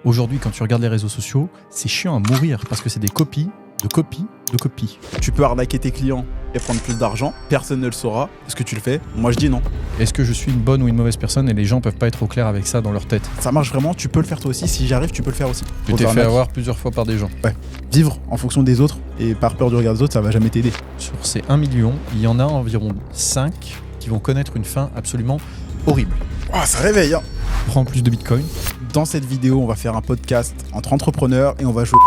Aujourd'hui, quand tu regardes les réseaux sociaux, c'est chiant à mourir parce que c'est des copies, de copies, de copies. Tu peux arnaquer tes clients et prendre plus d'argent, personne ne le saura. Est-ce que tu le fais? Moi je dis non. Est-ce que je suis une bonne ou une mauvaise personne et les gens peuvent pas être au clair avec ça dans leur tête? Ça marche vraiment, tu peux le faire toi aussi. Si j'y arrive, tu peux le faire aussi. Tu t'es fait avoir plusieurs fois par des gens. Ouais. Vivre en fonction des autres et par peur du regard des autres, ça va jamais t'aider. Sur ces 1 million, il y en a environ 5 qui vont connaître une fin absolument horrible. Oh, ça réveille hein. Prends plus de bitcoin. Dans cette vidéo, on va faire un podcast entre entrepreneurs et on va jouer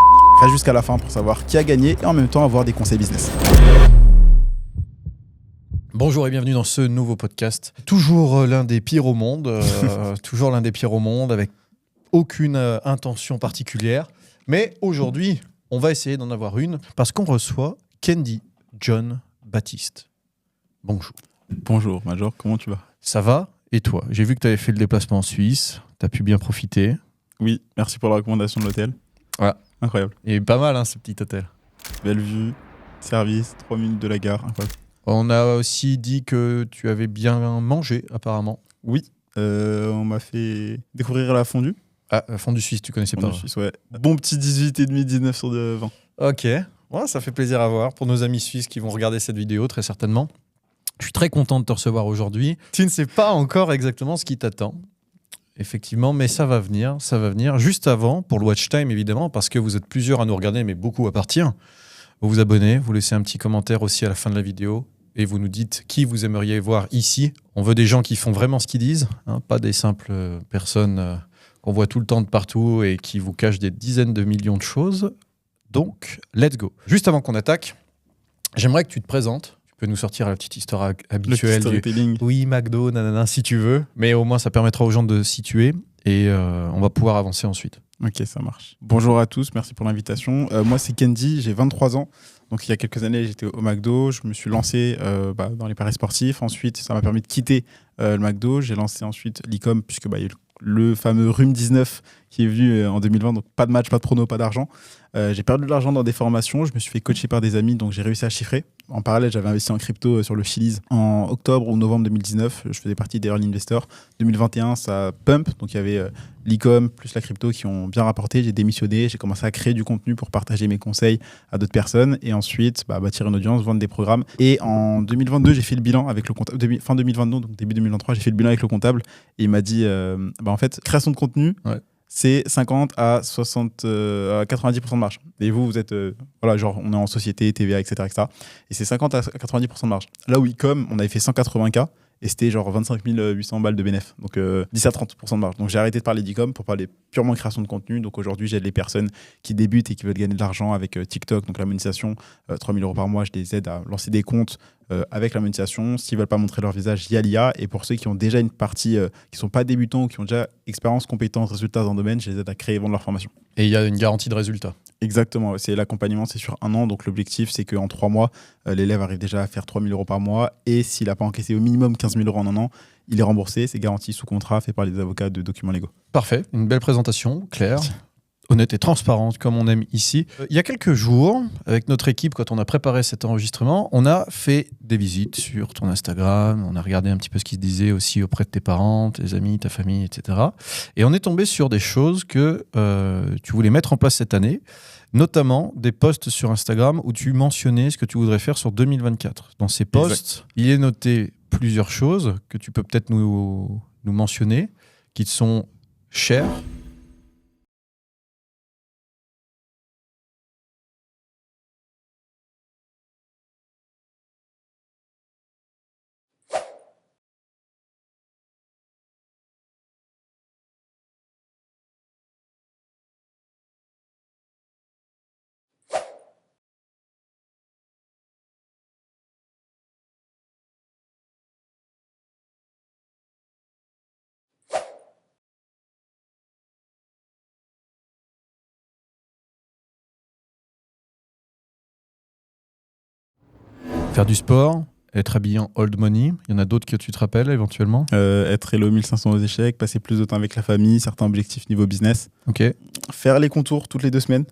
jusqu'à la fin pour savoir qui a gagné et en même temps avoir des conseils business. Bonjour et bienvenue dans ce nouveau podcast. Toujours l'un des pires au monde, avec aucune intention particulière. Mais aujourd'hui, on va essayer d'en avoir une parce qu'on reçoit Kendy John Baptiste. Bonjour. Bonjour Major, comment tu vas? Ça va? Et toi? J'ai vu que tu avais fait le déplacement en Suisse, tu as pu bien profiter. Oui, merci pour la recommandation de l'hôtel. Ouais. Incroyable. Et pas mal ce petit hôtel. Belle vue, service, 3 minutes de la gare, incroyable. On a aussi dit que tu avais bien mangé apparemment. Oui, on m'a fait découvrir la fondue. Ah, fondue suisse, tu connaissais Fondue pas? suisse, ouais. Bon petit 18,5, 19 sur 20. Ok, ouais, ça fait plaisir à voir pour nos amis suisses qui vont regarder cette vidéo très certainement. Je suis très content de te recevoir aujourd'hui. Tu ne sais pas encore exactement ce qui t'attend, effectivement, mais ça va venir. Juste avant, pour le watch time évidemment, parce que vous êtes plusieurs à nous regarder, mais beaucoup à partir. Vous vous abonnez, vous laissez un petit commentaire aussi à la fin de la vidéo et vous nous dites qui vous aimeriez voir ici. On veut des gens qui font vraiment ce qu'ils disent, pas des simples personnes qu'on voit tout le temps de partout et qui vous cachent des dizaines de millions de choses. Donc, let's go. Juste avant qu'on attaque, j'aimerais que tu te présentes. Tu peux nous sortir la petite histoire habituelle. Le storytelling. Oui, McDo, nanana, si tu veux. Mais au moins, ça permettra aux gens de situer et on va pouvoir avancer ensuite. Ok, ça marche. Bonjour à tous, merci pour l'invitation. Moi, c'est Kendy, j'ai 23 ans. Donc, il y a quelques années, j'étais au McDo. Je me suis lancé dans les paris sportifs. Ensuite, ça m'a permis de quitter le McDo. J'ai lancé ensuite l'e-com, puisque il y a eu le fameux RUM 19 qui est venu en 2020. Donc, pas de match, pas de prono, pas d'argent. J'ai perdu de l'argent dans des formations. Je me suis fait coacher par des amis, donc j'ai réussi à chiffrer. En parallèle, j'avais investi en crypto sur le Chiliz en octobre ou novembre 2019. Je faisais partie des early investors. 2021, ça pump. Donc, il y avait l'e-com plus la crypto qui ont bien rapporté. J'ai démissionné. J'ai commencé à créer du contenu pour partager mes conseils à d'autres personnes. Et ensuite, bâtir une audience, vendre des programmes. Et en 2022, j'ai fait le bilan avec le comptable. Fin 2022, donc début 2023, j'ai fait le bilan avec le comptable. Et il m'a dit, en fait, création de contenu, c'est 50 à 60, à 90% de marge. Et vous êtes, on est en société, TVA, etc. Et c'est 50 à 90% de marge. Là où e-com, on avait fait 180K et c'était genre 25 800 balles de bénéf. Donc 10 à 30% de marge. Donc j'ai arrêté de parler d'e-com pour parler purement création de contenu. Donc aujourd'hui, j'aide les personnes qui débutent et qui veulent gagner de l'argent avec TikTok. Donc la monétisation, 3 000 € par mois, je les aide à lancer des comptes avec la monétisation. S'ils ne veulent pas montrer leur visage, il y a l'IA. Et pour ceux qui ont déjà une partie, qui ne sont pas débutants ou qui ont déjà expérience, compétences, résultats dans le domaine, je les aide à créer et vendre leur formation. Et il y a une garantie de résultat. Exactement, c'est l'accompagnement, c'est sur 1 an. Donc l'objectif, c'est qu'en 3 mois, l'élève arrive déjà à faire 3 000 € par mois. Et s'il n'a pas encaissé au minimum 15 000 € en 1 an, il est remboursé. C'est garanti sous contrat, fait par les avocats de documents légaux. Parfait, une belle présentation, claire, honnête et transparente, comme on aime ici. Il y a quelques jours, avec notre équipe, quand on a préparé cet enregistrement, on a fait des visites sur ton Instagram, on a regardé un petit peu ce qui se disait aussi auprès de tes parents, tes amis, ta famille, etc. Et on est tombé sur des choses que tu voulais mettre en place cette année, notamment des posts sur Instagram où tu mentionnais ce que tu voudrais faire sur 2024. Dans ces posts, il est noté plusieurs choses que tu peux peut-être nous mentionner, qui te sont chères. Faire du sport, être habillé en old money. Il y en a d'autres que tu te rappelles éventuellement? Être Elo 1500 aux échecs, passer plus de temps avec la famille, certains objectifs niveau business. Ok. Faire les contours toutes les 2 semaines.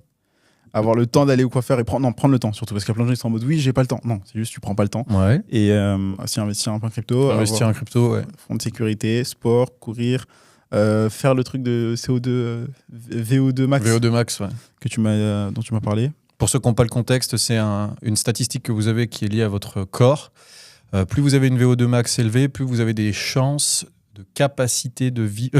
Avoir le temps d'aller au coiffeur et prendre le temps surtout. Parce qu'il y a plein de gens qui sont en mode oui, j'ai pas le temps. Non, c'est juste tu prends pas le temps. Ouais. Et aussi investir un peu en crypto. Investir en crypto, ouais. Fonds de sécurité, sport, courir, faire le truc de CO2, VO2 max VO2 max, ouais. dont tu m'as parlé. Pour ceux qui n'ont pas le contexte, c'est une statistique que vous avez qui est liée à votre corps. Plus vous avez une VO2 max élevée, plus vous avez des chances de capacité de vie,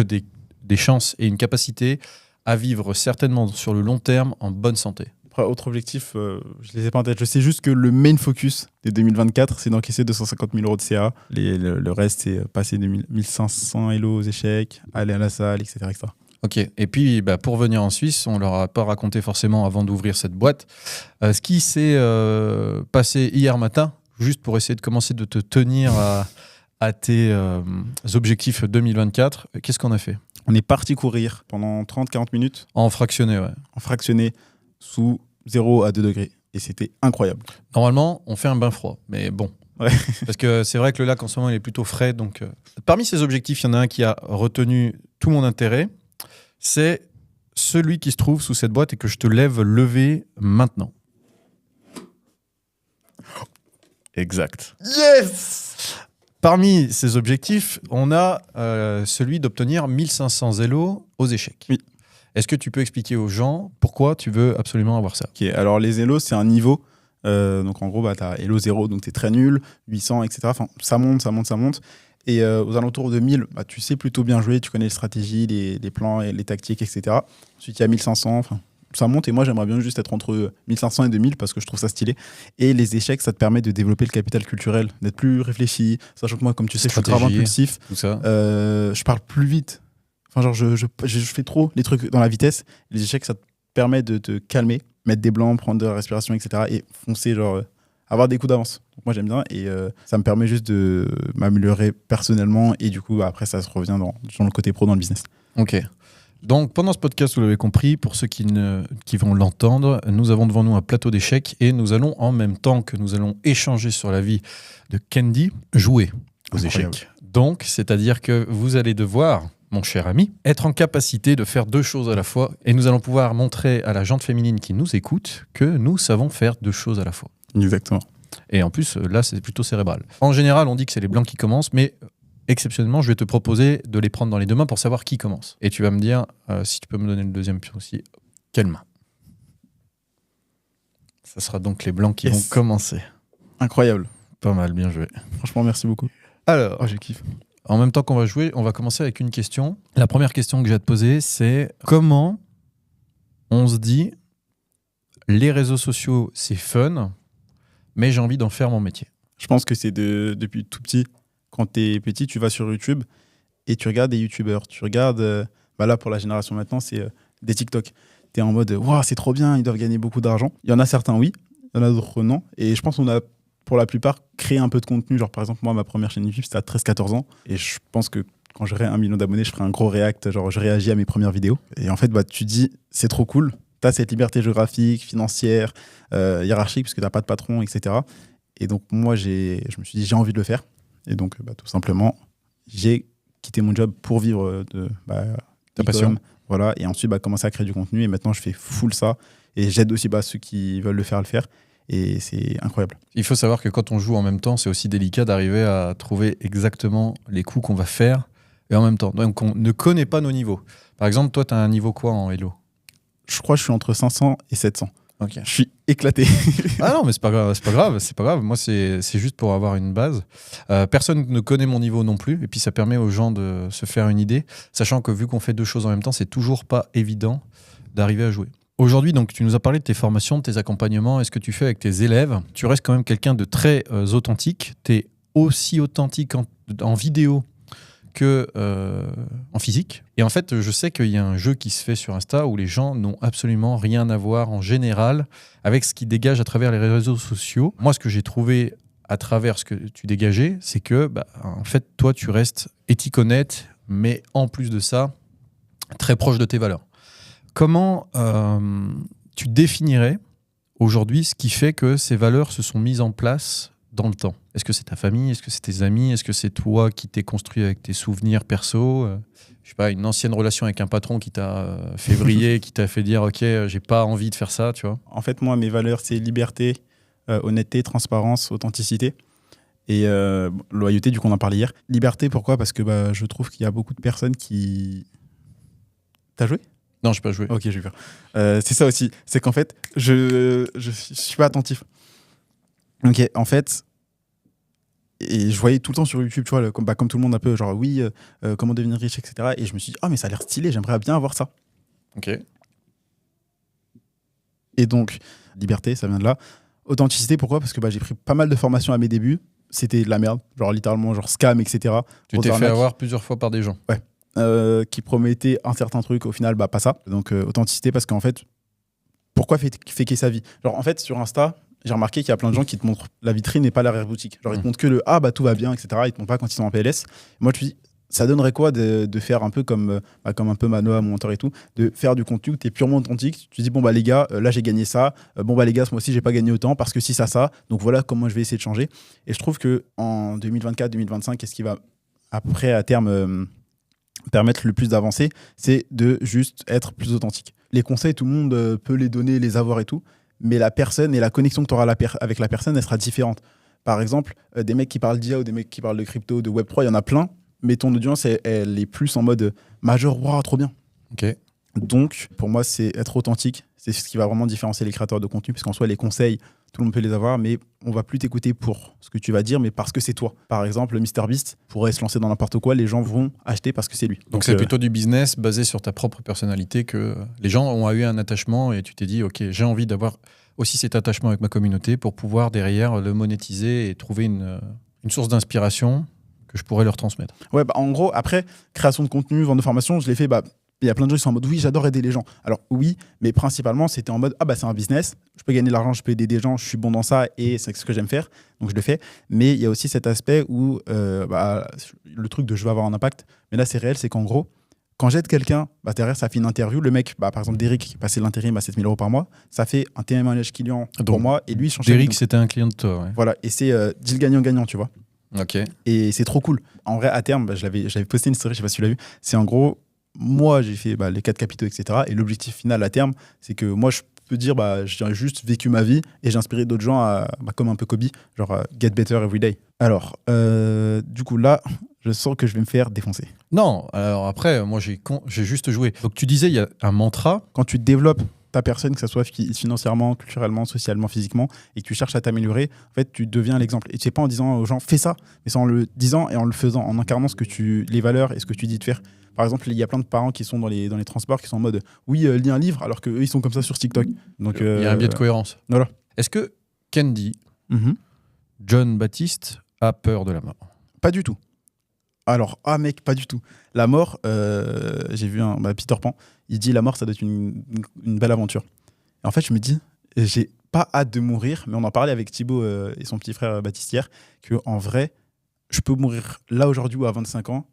des chances et une capacité à vivre certainement sur le long terme en bonne santé. Après, autre objectif, je les ai pas en tête. Je sais juste que le main focus de 2024, c'est d'encaisser 250 000 € de CA. Le reste, c'est passer de 1500 Elo aux échecs, aller à la salle, etc. etc. Ok, et puis pour venir en Suisse, on ne leur a pas raconté forcément avant d'ouvrir cette boîte. Ce qui s'est passé hier matin, juste pour essayer de commencer de te tenir à tes objectifs 2024, qu'est-ce qu'on a fait? On est parti courir pendant 30-40 minutes. En fractionné, ouais. En fractionné, sous 0 à 2 degrés. Et c'était incroyable. Normalement, on fait un bain froid, mais bon. Ouais. Parce que c'est vrai que le lac, en ce moment, il est plutôt frais. Donc, parmi ces objectifs, il y en a un qui a retenu tout mon intérêt. C'est celui qui se trouve sous cette boîte et que je te lever maintenant. Exact. Yes! Parmi ces objectifs, on a celui d'obtenir 1500 Elo aux échecs. Oui. Est-ce que tu peux expliquer aux gens pourquoi tu veux absolument avoir ça? Ok, alors les Elo, c'est un niveau. Donc en gros, tu as Elo 0, donc tu es très nul, 800, etc. Enfin, ça monte. Et aux alentours de 1000, tu sais plutôt bien jouer, tu connais les stratégies, les plans, les tactiques, etc. Ensuite, il y a 1500, ça monte. Et moi, j'aimerais bien juste être entre 1500 et 2000 parce que je trouve ça stylé. Et les échecs, ça te permet de développer le capital culturel, d'être plus réfléchi. Sachant que moi, comme tu sais, je suis grave impulsif. Tout ça. Je parle plus vite. Enfin, genre, je fais trop les trucs dans la vitesse. Les échecs, ça te permet de te calmer, mettre des blancs, prendre de la respiration, etc. Et foncer, genre, avoir des coups d'avance. Donc, moi, j'aime bien. Et ça me permet juste de m'améliorer personnellement. Et du coup, après, ça se revient dans le côté pro, dans le business. Ok. Donc, pendant ce podcast, vous l'avez compris, pour ceux qui vont l'entendre, nous avons devant nous un plateau d'échecs et nous allons, en même temps que nous allons échanger sur la vie de Kendy, jouer aux échecs. Donc, c'est-à-dire que vous allez devoir, mon cher ami, être en capacité de faire deux choses à la fois et nous allons pouvoir montrer à la gente féminine qui nous écoute que nous savons faire deux choses à la fois. Exactement. Et en plus, là, c'est plutôt cérébral. En général, on dit que c'est les blancs qui commencent, mais exceptionnellement, je vais te proposer de les prendre dans les deux mains pour savoir qui commence. Et tu vas me dire, si tu peux me donner le deuxième pion aussi, quelle main? Ça sera donc les blancs qui vont commencer. Incroyable. Pas mal, bien joué. Franchement, merci beaucoup. Alors, je kiffe. En même temps qu'on va jouer, on va commencer avec une question. La première question que j'ai à te poser, c'est comment on se dit les réseaux sociaux, c'est fun, mais j'ai envie d'en faire mon métier? Je pense que c'est depuis tout petit. Quand tu es petit, tu vas sur YouTube et tu regardes des YouTubeurs. Tu regardes, là pour la génération maintenant, c'est des TikTok. Tu es en mode, waouh, c'est trop bien, ils doivent gagner beaucoup d'argent. Il y en a certains, oui, il y en a d'autres, non. Et je pense qu'on a, pour la plupart, créé un peu de contenu. Genre, par exemple, moi, ma première chaîne YouTube, c'était à 13-14 ans. Et je pense que quand j'aurai 1 million d'abonnés, je ferai un gros react. Genre, je réagis à mes premières vidéos. Et en fait, tu dis, c'est trop cool. Tu as cette liberté géographique, financière, hiérarchique, parce que tu n'as pas de patron, etc. Et donc, moi, je me suis dit, j'ai envie de le faire. Et donc, tout simplement, j'ai quitté mon job pour vivre de ta passion. Voilà, et ensuite, commencer à créer du contenu. Et maintenant, je fais full ça. Et j'aide aussi ceux qui veulent le faire. Et c'est incroyable. Il faut savoir que quand on joue en même temps, c'est aussi délicat d'arriver à trouver exactement les coups qu'on va faire et en même temps. Donc, on ne connaît pas nos niveaux. Par exemple, toi, tu as un niveau quoi en Elo? Je crois que je suis entre 500 et 700. Okay. Je suis éclaté. Ah non, mais c'est pas grave. Moi, c'est juste pour avoir une base. Personne ne connaît mon niveau non plus. Et puis, ça permet aux gens de se faire une idée. Sachant que vu qu'on fait deux choses en même temps, c'est toujours pas évident d'arriver à jouer. Aujourd'hui, donc, tu nous as parlé de tes formations, de tes accompagnements. Est-ce que tu fais avec tes élèves? Tu restes quand même quelqu'un de très authentique. Tu es aussi authentique en vidéo que en physique. Et en fait, je sais qu'il y a un jeu qui se fait sur Insta où les gens n'ont absolument rien à voir en général avec ce qui dégage à travers les réseaux sociaux. Moi, ce que j'ai trouvé à travers ce que tu dégageais, c'est que, en fait, toi, tu restes éthique, honnête, mais en plus de ça, très proche de tes valeurs. Comment tu définirais aujourd'hui ce qui fait que ces valeurs se sont mises en place dans le temps? Est-ce que c'est ta famille? Est-ce que c'est tes amis? Est-ce que c'est toi qui t'es construit avec tes souvenirs perso? Je sais pas, une ancienne relation avec un patron qui t'a fait briller, qui t'a fait dire « Ok, j'ai pas envie de faire ça », tu vois? En fait, moi, mes valeurs, c'est liberté, honnêteté, transparence, authenticité. Et loyauté, du coup, on en parlait hier. Liberté, pourquoi ? Parce que je trouve qu'il y a beaucoup de personnes qui... T'as joué ? Non, je peux pas jouer. Ok, j'ai eu peur. C'est ça aussi. C'est qu'en fait, je suis pas attentif. Ok, en fait... Et je voyais tout le temps sur YouTube, tu vois, comme tout le monde un peu, genre oui, comment devenir riche, etc. Et je me suis dit, mais ça a l'air stylé, j'aimerais bien avoir ça. Ok. Et donc, liberté, ça vient de là. Authenticité, pourquoi ? Parce que j'ai pris pas mal de formations à mes débuts. C'était de la merde, genre littéralement, genre scam, etc. Tu t'es fait avoir plusieurs fois par des gens. Ouais. Qui promettaient un certain truc, au final, pas ça. Donc, authenticité, parce qu'en fait, pourquoi faker sa vie ? Genre, en fait, sur Insta, j'ai remarqué qu'il y a plein de gens qui te montrent la vitrine et pas l'arrière-boutique. Genre, ils te montrent que le tout va bien, etc. Ils te montrent pas quand ils sont en PLS. Moi, je me dis, ça donnerait quoi de faire un peu comme un peu Manoa, mon mentor et tout, de faire du contenu où tu es purement authentique. Tu te dis, les gars, là, j'ai gagné ça. Les gars, moi aussi, j'ai pas gagné autant parce que si ça. Donc, voilà comment je vais essayer de changer. Et je trouve qu'en 2024-2025, qu'est-ce qui va, après, à terme, permettre le plus d'avancer, c'est de juste être plus authentique. Les conseils, tout le monde peut les donner, les avoir et tout. Mais la personne et la connexion que tu auras avec la personne, elle sera différente. Par exemple, des mecs qui parlent d'IA ou des mecs qui parlent de crypto, de Web3, il y en a plein, mais ton audience, elle est plus en mode majeur, waouh, trop bien. Ok. Donc, pour moi, c'est être authentique. C'est ce qui va vraiment différencier les créateurs de contenu, parce qu'en soi, les conseils, tout le monde peut les avoir, mais on va plus t'écouter pour ce que tu vas dire, mais parce que c'est toi. Par exemple, MrBeast pourrait se lancer dans n'importe quoi, les gens vont acheter parce que c'est lui. Donc c'est plutôt du business basé sur ta propre personnalité que les gens ont eu un attachement et tu t'es dit, ok, j'ai envie d'avoir aussi cet attachement avec ma communauté pour pouvoir derrière le monétiser et trouver une source d'inspiration que je pourrais leur transmettre. Ouais, en gros, après, création de contenu, vente de formation, je l'ai fait... il y a plein de gens qui sont en mode oui, j'adore aider les gens. Alors oui, mais principalement c'était en mode c'est un business, je peux gagner de l'argent, je peux aider des gens, je suis bon dans ça et c'est ce que j'aime faire, donc je le fais. Mais il y a aussi cet aspect où le truc de je veux avoir un impact, mais là c'est réel, c'est qu'en gros, quand j'aide quelqu'un, derrière ça fait une interview, le mec, par exemple Derrick qui passait l'intérim à 7 000 € par mois, ça fait un témoignage client pour moi et lui il change. Derrick c'était un client de toi. Ouais. Voilà, et c'est deal gagnant-gagnant, tu vois. Ok. Et c'est trop cool. En vrai, à terme, j'avais posté une story, je sais pas si tu l'as vu, c'est en gros. Moi, j'ai fait les 4 capitaux, etc. Et l'objectif final à terme, c'est que moi, je peux dire, j'ai juste vécu ma vie et j'ai inspiré d'autres gens à, comme un peu Kobe, genre get better every day. Alors, du coup, là, je sens que je vais me faire défoncer. Non, alors après, moi, j'ai juste joué. Donc, tu disais, il y a un mantra. Quand tu développes ta personne, que ce soit financièrement, culturellement, socialement, physiquement, et que tu cherches à t'améliorer, en fait, tu deviens l'exemple. Et c'est pas en disant aux gens, fais ça, mais c'est en le disant et en le faisant, en incarnant les valeurs et ce que tu dis de faire. Par exemple, il y a plein de parents qui sont dans les transports qui sont en mode oui, lis un livre, alors qu'eux, ils sont comme ça sur TikTok. Donc, il y a un biais de cohérence. Voilà. Est-ce que Kendi, John Baptiste, a peur de la mort ? Pas du tout. Alors, mec, pas du tout. La mort, j'ai vu Peter Pan, il dit la mort, ça doit être une belle aventure. Et en fait, je me dis, j'ai pas hâte de mourir, mais on en parlait avec Thibaut et son petit frère Baptiste hier, qu'en vrai, je peux mourir là aujourd'hui ou à 25 ans,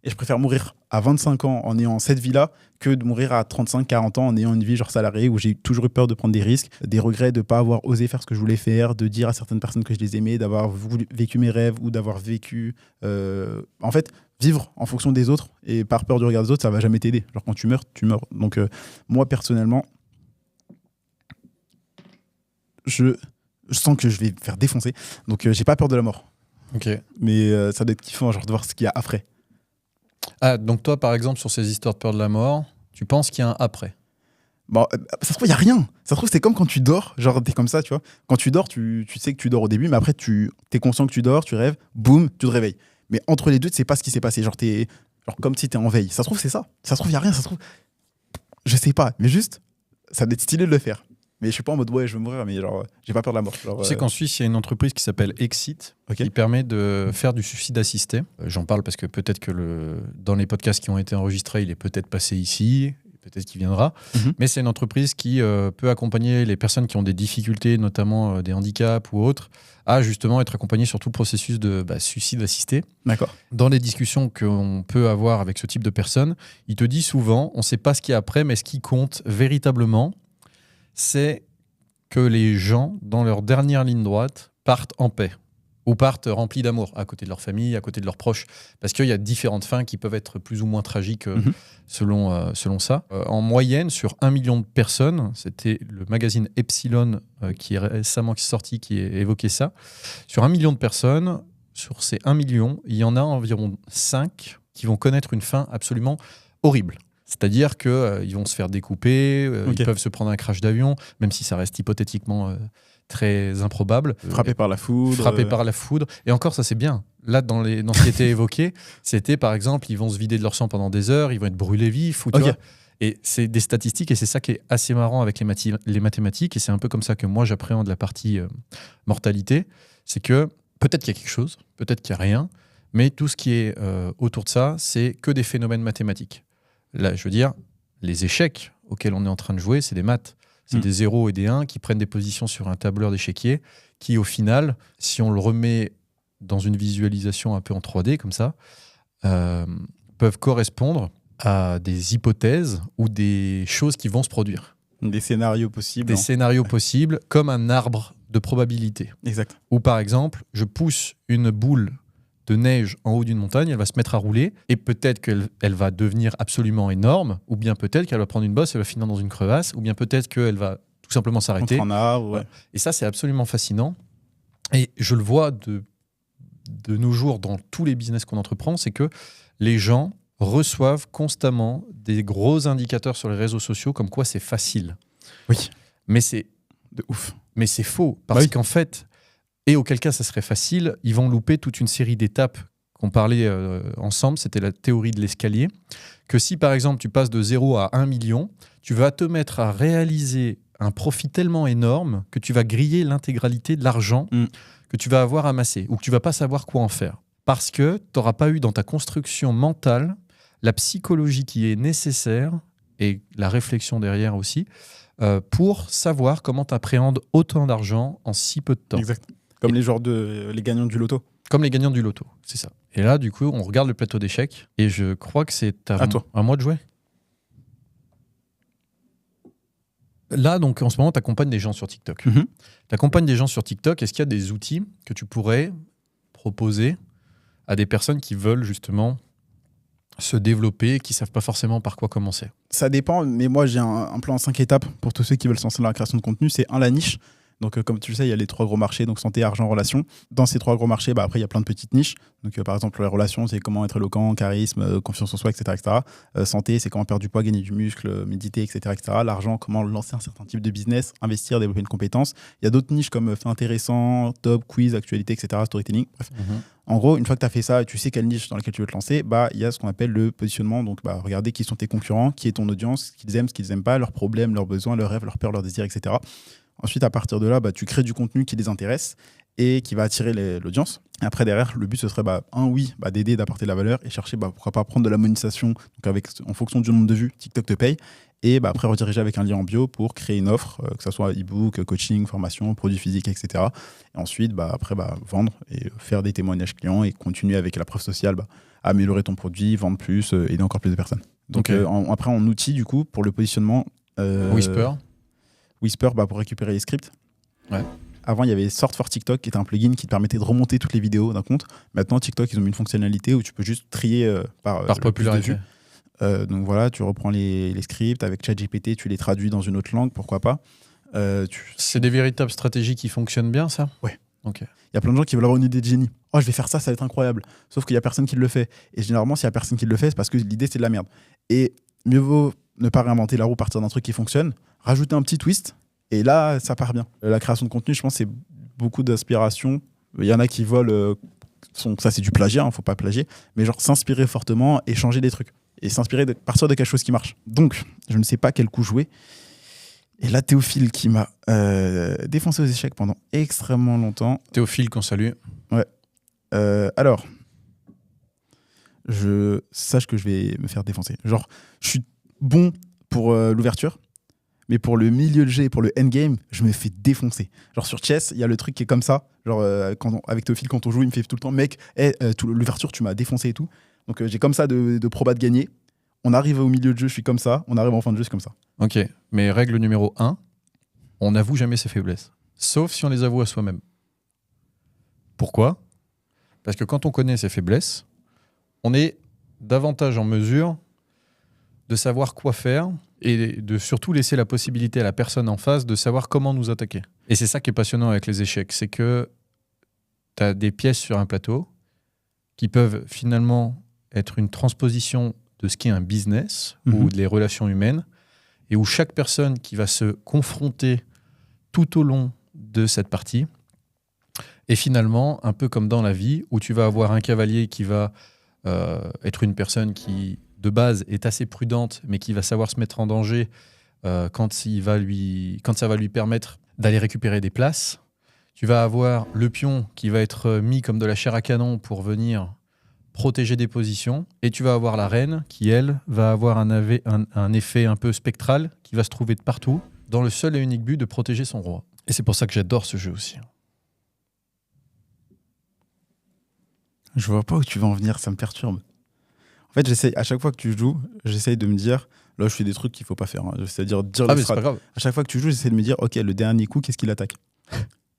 et je préfère mourir à 25 ans en ayant cette vie-là que de mourir à 35-40 ans en ayant une vie genre salariée où j'ai toujours eu peur de prendre des risques, des regrets de ne pas avoir osé faire ce que je voulais faire, de dire à certaines personnes que je les aimais, d'avoir vécu mes rêves ou d'avoir vécu... En fait, vivre en fonction des autres et par peur du regard des autres, ça ne va jamais t'aider. Genre quand tu meurs, tu meurs. Donc moi, personnellement, je sens que je vais me faire défoncer. Donc j'ai pas peur de la mort. Ok. Mais ça doit être kiffant genre, de voir ce qu'il y a après. Ah, donc toi, par exemple, sur ces histoires de peur de la mort, tu penses qu'il y a un après ? Ça se trouve, il n'y a rien. Ça se trouve, c'est comme quand tu dors. Genre, t'es comme ça, tu vois. Quand tu dors, tu sais que tu dors au début, mais après, t'es conscient que tu dors, tu rêves, boum, tu te réveilles. Mais entre les deux, tu sais pas ce qui s'est passé. Genre, comme si t'es en veille. Ça se trouve, c'est ça. Ça se trouve, il n'y a rien. Ça se trouve, je sais pas. Mais juste, ça doit être stylé de le faire. Mais je suis pas en mode, ouais, je veux mourir, mais genre, j'ai pas peur de la mort. Genre, tu sais qu'en Suisse, il y a une entreprise qui s'appelle Exit, qui permet de faire du suicide assisté. J'en parle parce que peut-être que dans les podcasts qui ont été enregistrés, il est peut-être passé ici, peut-être qu'il viendra. Mais c'est une entreprise qui peut accompagner les personnes qui ont des difficultés, notamment des handicaps ou autres, à justement être accompagnées sur tout le processus de suicide assisté. D'accord. Dans les discussions qu'on peut avoir avec ce type de personnes, il te dit souvent, on ne sait pas ce qu'il y a après, mais ce qui compte véritablement, c'est que les gens, dans leur dernière ligne droite, partent en paix ou partent remplis d'amour à côté de leur famille, à côté de leurs proches. Parce qu'il y a différentes fins qui peuvent être plus ou moins tragiques selon ça. En moyenne, sur 1 million de personnes, c'était le magazine Epsilon qui est récemment sorti, qui évoquait ça. Sur 1 million de personnes, sur ces 1 million, il y en a environ 5 qui vont connaître une fin absolument horrible. C'est-à-dire qu'ils vont se faire découper, ils peuvent se prendre un crash d'avion, même si ça reste hypothétiquement très improbable. Frappé par la foudre. Frappé par la foudre. Et encore, ça c'est bien. Là, dans ce qui était évoqué, c'était par exemple, ils vont se vider de leur sang pendant des heures, ils vont être brûlés vifs. Tu vois. Et c'est des statistiques, et c'est ça qui est assez marrant avec les mathématiques, et c'est un peu comme ça que moi j'appréhende la partie mortalité. C'est que peut-être qu'il y a quelque chose, peut-être qu'il n'y a rien, mais tout ce qui est autour de ça, c'est que des phénomènes mathématiques. Là, je veux dire, les échecs auxquels on est en train de jouer, c'est des maths. C'est des 0 et des 1 qui prennent des positions sur un tableur d'échiquier qui, au final, si on le remet dans une visualisation un peu en 3D, comme ça, peuvent correspondre à des hypothèses ou des choses qui vont se produire. Des scénarios possibles. Des scénarios possibles, comme un arbre de probabilité. Exact. Ou par exemple, je pousse une boule de neige en haut d'une montagne, elle va se mettre à rouler, et peut-être qu'elle va devenir absolument énorme, ou bien peut-être qu'elle va prendre une bosse, elle va finir dans une crevasse, ou bien peut-être qu'elle va tout simplement s'arrêter. Contre un arbre, ouais. Et ça, c'est absolument fascinant. Et je le vois de nos jours dans tous les business qu'on entreprend, c'est que les gens reçoivent constamment des gros indicateurs sur les réseaux sociaux comme quoi c'est facile. Oui. Mais c'est de ouf. Mais c'est faux, parce qu'en fait, et auquel cas ça serait facile, ils vont louper toute une série d'étapes qu'on parlait ensemble, c'était la théorie de l'escalier, que si par exemple tu passes de 0 à 1 million, tu vas te mettre à réaliser un profit tellement énorme que tu vas griller l'intégralité de l'argent que tu vas avoir amassé, ou que tu vas pas savoir quoi en faire. Parce que tu n'auras pas eu dans ta construction mentale la psychologie qui est nécessaire, et la réflexion derrière aussi, pour savoir comment tu appréhendes autant d'argent en si peu de temps. Exact. Comme les gagnants du loto. Comme les gagnants du loto, c'est ça. Et là, du coup, on regarde le plateau d'échecs, et je crois que c'est à moi de jouer. Là, donc, en ce moment, tu accompagnes des gens sur TikTok. Tu accompagnes des gens sur TikTok. Est-ce qu'il y a des outils que tu pourrais proposer à des personnes qui veulent justement se développer, qui ne savent pas forcément par quoi commencer? Ça dépend, mais moi, j'ai un plan en 5 étapes pour tous ceux qui veulent se lancer dans la création de contenu. C'est la niche. Donc, comme tu le sais, il y a les 3 gros marchés, donc santé, argent, relations. Dans ces 3 gros marchés, après, il y a plein de petites niches. Donc, par exemple, les relations, c'est comment être éloquent, charisme, confiance en soi, etc. Santé, c'est comment perdre du poids, gagner du muscle, méditer, etc. L'argent, comment lancer un certain type de business, investir, développer une compétence. Il y a d'autres niches comme fait intéressant, top, quiz, actualité, etc., storytelling. Bref. En gros, une fois que tu as fait ça, tu sais quelle niche dans laquelle tu veux te lancer, il y a ce qu'on appelle le positionnement. Donc, regarder qui sont tes concurrents, qui est ton audience, ce qu'ils aiment, ce qu'ils n'aiment pas, leurs problèmes, leurs besoins, leurs rêves, leurs peurs, leurs désirs, etc. Ensuite, à partir de là, tu crées du contenu qui les intéresse et qui va attirer l'audience. Et après, derrière, le but, ce serait, d'aider, d'apporter de la valeur et chercher, pourquoi pas, prendre de la monétisation. Donc, en fonction du nombre de vues, TikTok te paye. Et après, rediriger avec un lien en bio pour créer une offre, que ce soit e-book, coaching, formation, produits physiques, etc. Et ensuite, après, vendre et faire des témoignages clients et continuer avec la preuve sociale, améliorer ton produit, vendre plus, aider encore plus de personnes. Donc, après, en outil, du coup, pour le positionnement... Whisper, pour récupérer les scripts. Ouais. Avant, il y avait Sort for TikTok, qui était un plugin qui te permettait de remonter toutes les vidéos d'un compte. Maintenant, TikTok, ils ont mis une fonctionnalité où tu peux juste trier par popularité. Donc voilà, tu reprends les scripts avec ChatGPT, tu les traduis dans une autre langue, pourquoi pas. C'est des véritables stratégies qui fonctionnent bien, ça? Ouais. Ok. Il y a plein de gens qui veulent avoir une idée de génie. Oh, je vais faire ça, ça va être incroyable. Sauf qu'il n'y a personne qui le fait. Et généralement, s'il n'y a personne qui le fait, c'est parce que l'idée, c'est de la merde. Et mieux vaut ne pas réinventer la roue, partir d'un truc qui fonctionne, rajouter un petit twist, et là, ça part bien. La création de contenu, je pense, c'est beaucoup d'inspiration. Il y en a qui volent... ça, c'est du plagiat, faut pas plagier. Mais genre, s'inspirer fortement et changer des trucs. Et partir de quelque chose qui marche. Donc, je ne sais pas quel coup jouer. Et là, Théophile qui m'a défoncé aux échecs pendant extrêmement longtemps. Théophile, qu'on salue. Ouais. Alors, je sache que je vais me faire défoncer. Genre, je suis bon pour l'ouverture, mais pour le milieu de jeu et pour le endgame, je me fais défoncer. Genre sur Chess, il y a le truc qui est comme ça. Genre avec Théophile, quand on joue, il me fait tout le temps, mec, l'ouverture, tu m'as défoncé et tout. Donc j'ai comme ça de proba de gagner. On arrive au milieu de jeu, je suis comme ça. On arrive en fin de jeu, c'est comme ça. Ok, mais règle numéro 1, on n'avoue jamais ses faiblesses. Sauf si on les avoue à soi-même. Pourquoi? Parce que quand on connaît ses faiblesses, on est davantage en mesure de savoir quoi faire et de surtout laisser la possibilité à la personne en face de savoir comment nous attaquer. Et c'est ça qui est passionnant avec les échecs, c'est que tu as des pièces sur un plateau qui peuvent finalement être une transposition de ce qu'est un business ou des relations humaines, et où chaque personne qui va se confronter tout au long de cette partie est finalement un peu comme dans la vie, où tu vas avoir un cavalier qui va être une personne qui, de base, est assez prudente, mais qui va savoir se mettre en danger quand ça va lui permettre d'aller récupérer des places. Tu vas avoir le pion qui va être mis comme de la chair à canon pour venir protéger des positions. Et tu vas avoir la reine qui, elle, va avoir un effet un peu spectral qui va se trouver de partout, dans le seul et unique but de protéger son roi. Et c'est pour ça que j'adore ce jeu aussi. Je vois pas où tu vas en venir, ça me perturbe. En fait, à chaque fois que tu joues, j'essaye de me dire, là je fais des trucs qu'il faut pas faire. Hein. C'est-à-dire dire Ah les mais c'est pas phrases. grave. À chaque fois que tu joues, j'essaie de me dire, ok, le dernier coup, qu'est-ce qu'il attaque?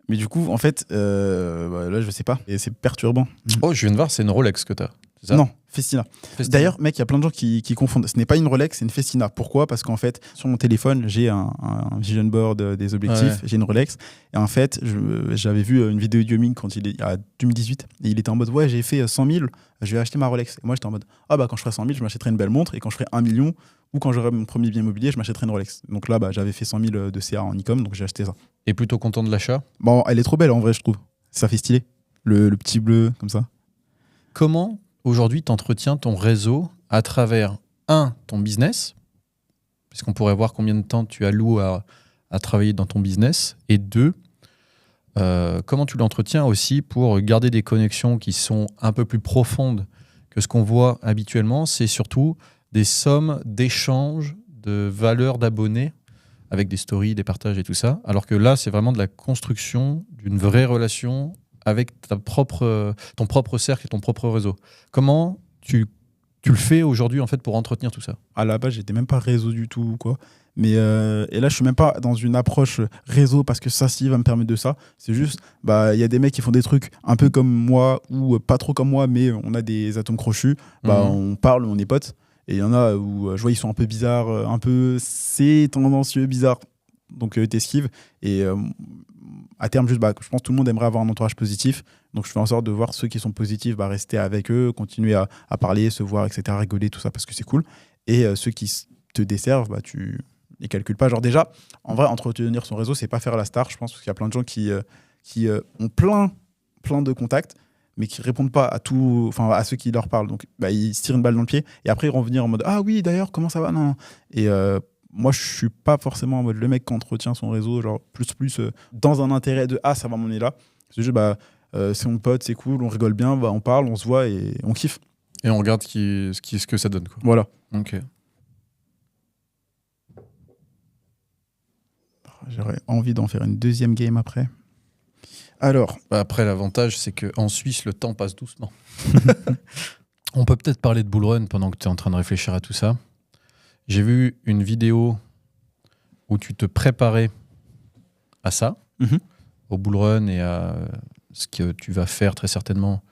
Mais du coup, en fait, là je sais pas. Et c'est perturbant. Oh, je viens de voir, c'est une Rolex que t'as. C'est ça? Non, Festina. Festina. D'ailleurs, mec, il y a plein de gens qui confondent. Ce n'est pas une Rolex, c'est une Festina. Pourquoi? Parce qu'en fait, sur mon téléphone, j'ai un vision board des objectifs, j'ai une Rolex. Et en fait, j'avais vu une vidéo de Yoming quand il est à 2018. Et il était en mode, ouais, j'ai fait 100 000, je vais acheter ma Rolex. Et moi, j'étais en mode, ah bah quand je ferai 100 000, je m'achèterai une belle montre. Et quand je ferai 1 million, ou quand j'aurai mon premier bien immobilier, je m'achèterai une Rolex. Donc là, bah, j'avais fait 100 000 de CA en e-com, donc j'ai acheté ça. Et plutôt content de l'achat? Bon, elle est trop belle en vrai, je trouve. Ça fait stylé. Le petit bleu, comme ça. Comment aujourd'hui t'entretiens ton réseau à travers, ton business, puisqu'on pourrait voir combien de temps tu alloues à travailler dans ton business, et 2, comment tu l'entretiens aussi pour garder des connexions qui sont un peu plus profondes que ce qu'on voit habituellement. C'est surtout des sommes d'échanges de valeurs d'abonnés avec des stories, des partages et tout ça, alors que là, c'est vraiment de la construction d'une vraie relation avec ton propre cercle et ton propre réseau. Comment tu le fais aujourd'hui en fait pour entretenir tout ça? À la base, j'étais même pas réseau du tout, quoi. Mais et là, je suis même pas dans une approche réseau parce que ça, si, va me permettre de ça. C'est juste, bah, il y a des mecs qui font des trucs un peu comme moi ou pas trop comme moi, mais on a des atomes crochus. Bah, on parle, on est potes. Et il y en a où je vois, ils sont un peu bizarres, c'est tendancieux, bizarre. Donc, t'esquives. Et à terme, juste, bah, je pense que tout le monde aimerait avoir un entourage positif. Donc, je fais en sorte de voir ceux qui sont positifs, bah, rester avec eux, continuer à parler, se voir, etc., rigoler, tout ça, parce que c'est cool. Et ceux qui te desservent, bah, tu les calcules pas. Genre, déjà, en vrai, entretenir son réseau, c'est pas faire la star, je pense, parce qu'il y a plein de gens qui ont plein de contacts, mais qui répondent pas à ceux qui leur parlent. Donc, bah, ils se tirent une balle dans le pied. Et après, ils vont venir en mode, ah oui, d'ailleurs, comment ça va? Non. Et moi, je suis pas forcément en mode le mec qui entretient son réseau, genre plus dans un intérêt de ça va m'emmener là. C'est juste, bah, c'est mon pote, c'est cool, on rigole bien, bah, on parle, on se voit et on kiffe. Et on regarde ce que ça donne, quoi. Voilà. Ok. J'aurais envie d'en faire une deuxième game après. Alors. Après, l'avantage, c'est qu'en Suisse, le temps passe doucement. On peut peut-être parler de Bull Run pendant que tu es en train de réfléchir à tout ça. J'ai vu une vidéo où tu te préparais à ça, au Bull Run et à ce que tu vas faire très certainement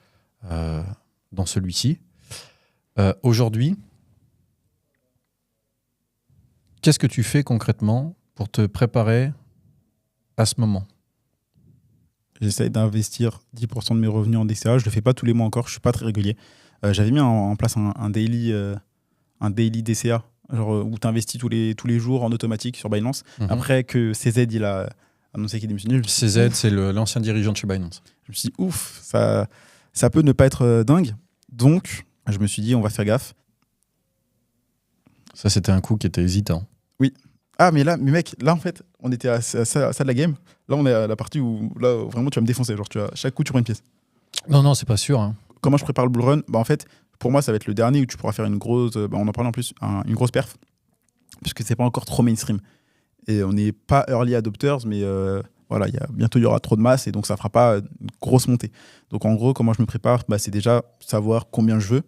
dans celui-ci. Aujourd'hui, qu'est-ce que tu fais concrètement pour te préparer à ce moment? J'essaie d'investir 10% de mes revenus en DCA. Je ne le fais pas tous les mois encore, je ne suis pas très régulier. J'avais mis en place un daily DCA, genre, où tu investis tous les jours en automatique sur Binance. Après que CZ il a annoncé qu'il démissionnait. CZ, c'est l'ancien dirigeant de chez Binance. Je me suis dit, ouf, ça peut ne pas être dingue. Donc, je me suis dit, on va faire gaffe. Ça, c'était un coup qui était hésitant. Oui. Ah, mais mec, là, en fait, on était à ça de la game. Là, on est à la partie où là, vraiment, tu vas me défoncer. Genre, chaque coup, tu prends une pièce. Non, c'est pas sûr. Hein. Comment je prépare le bull run? Bah, en fait, pour moi, ça va être le dernier où tu pourras faire une grosse, on en parle en plus, une grosse perf. Parce que c'est pas encore trop mainstream. Et on n'est pas early adopters, mais voilà, bientôt, il y aura trop de masse et donc ça fera pas une grosse montée. Donc, en gros, comment je me prépare? Bah, c'est déjà savoir combien je veux.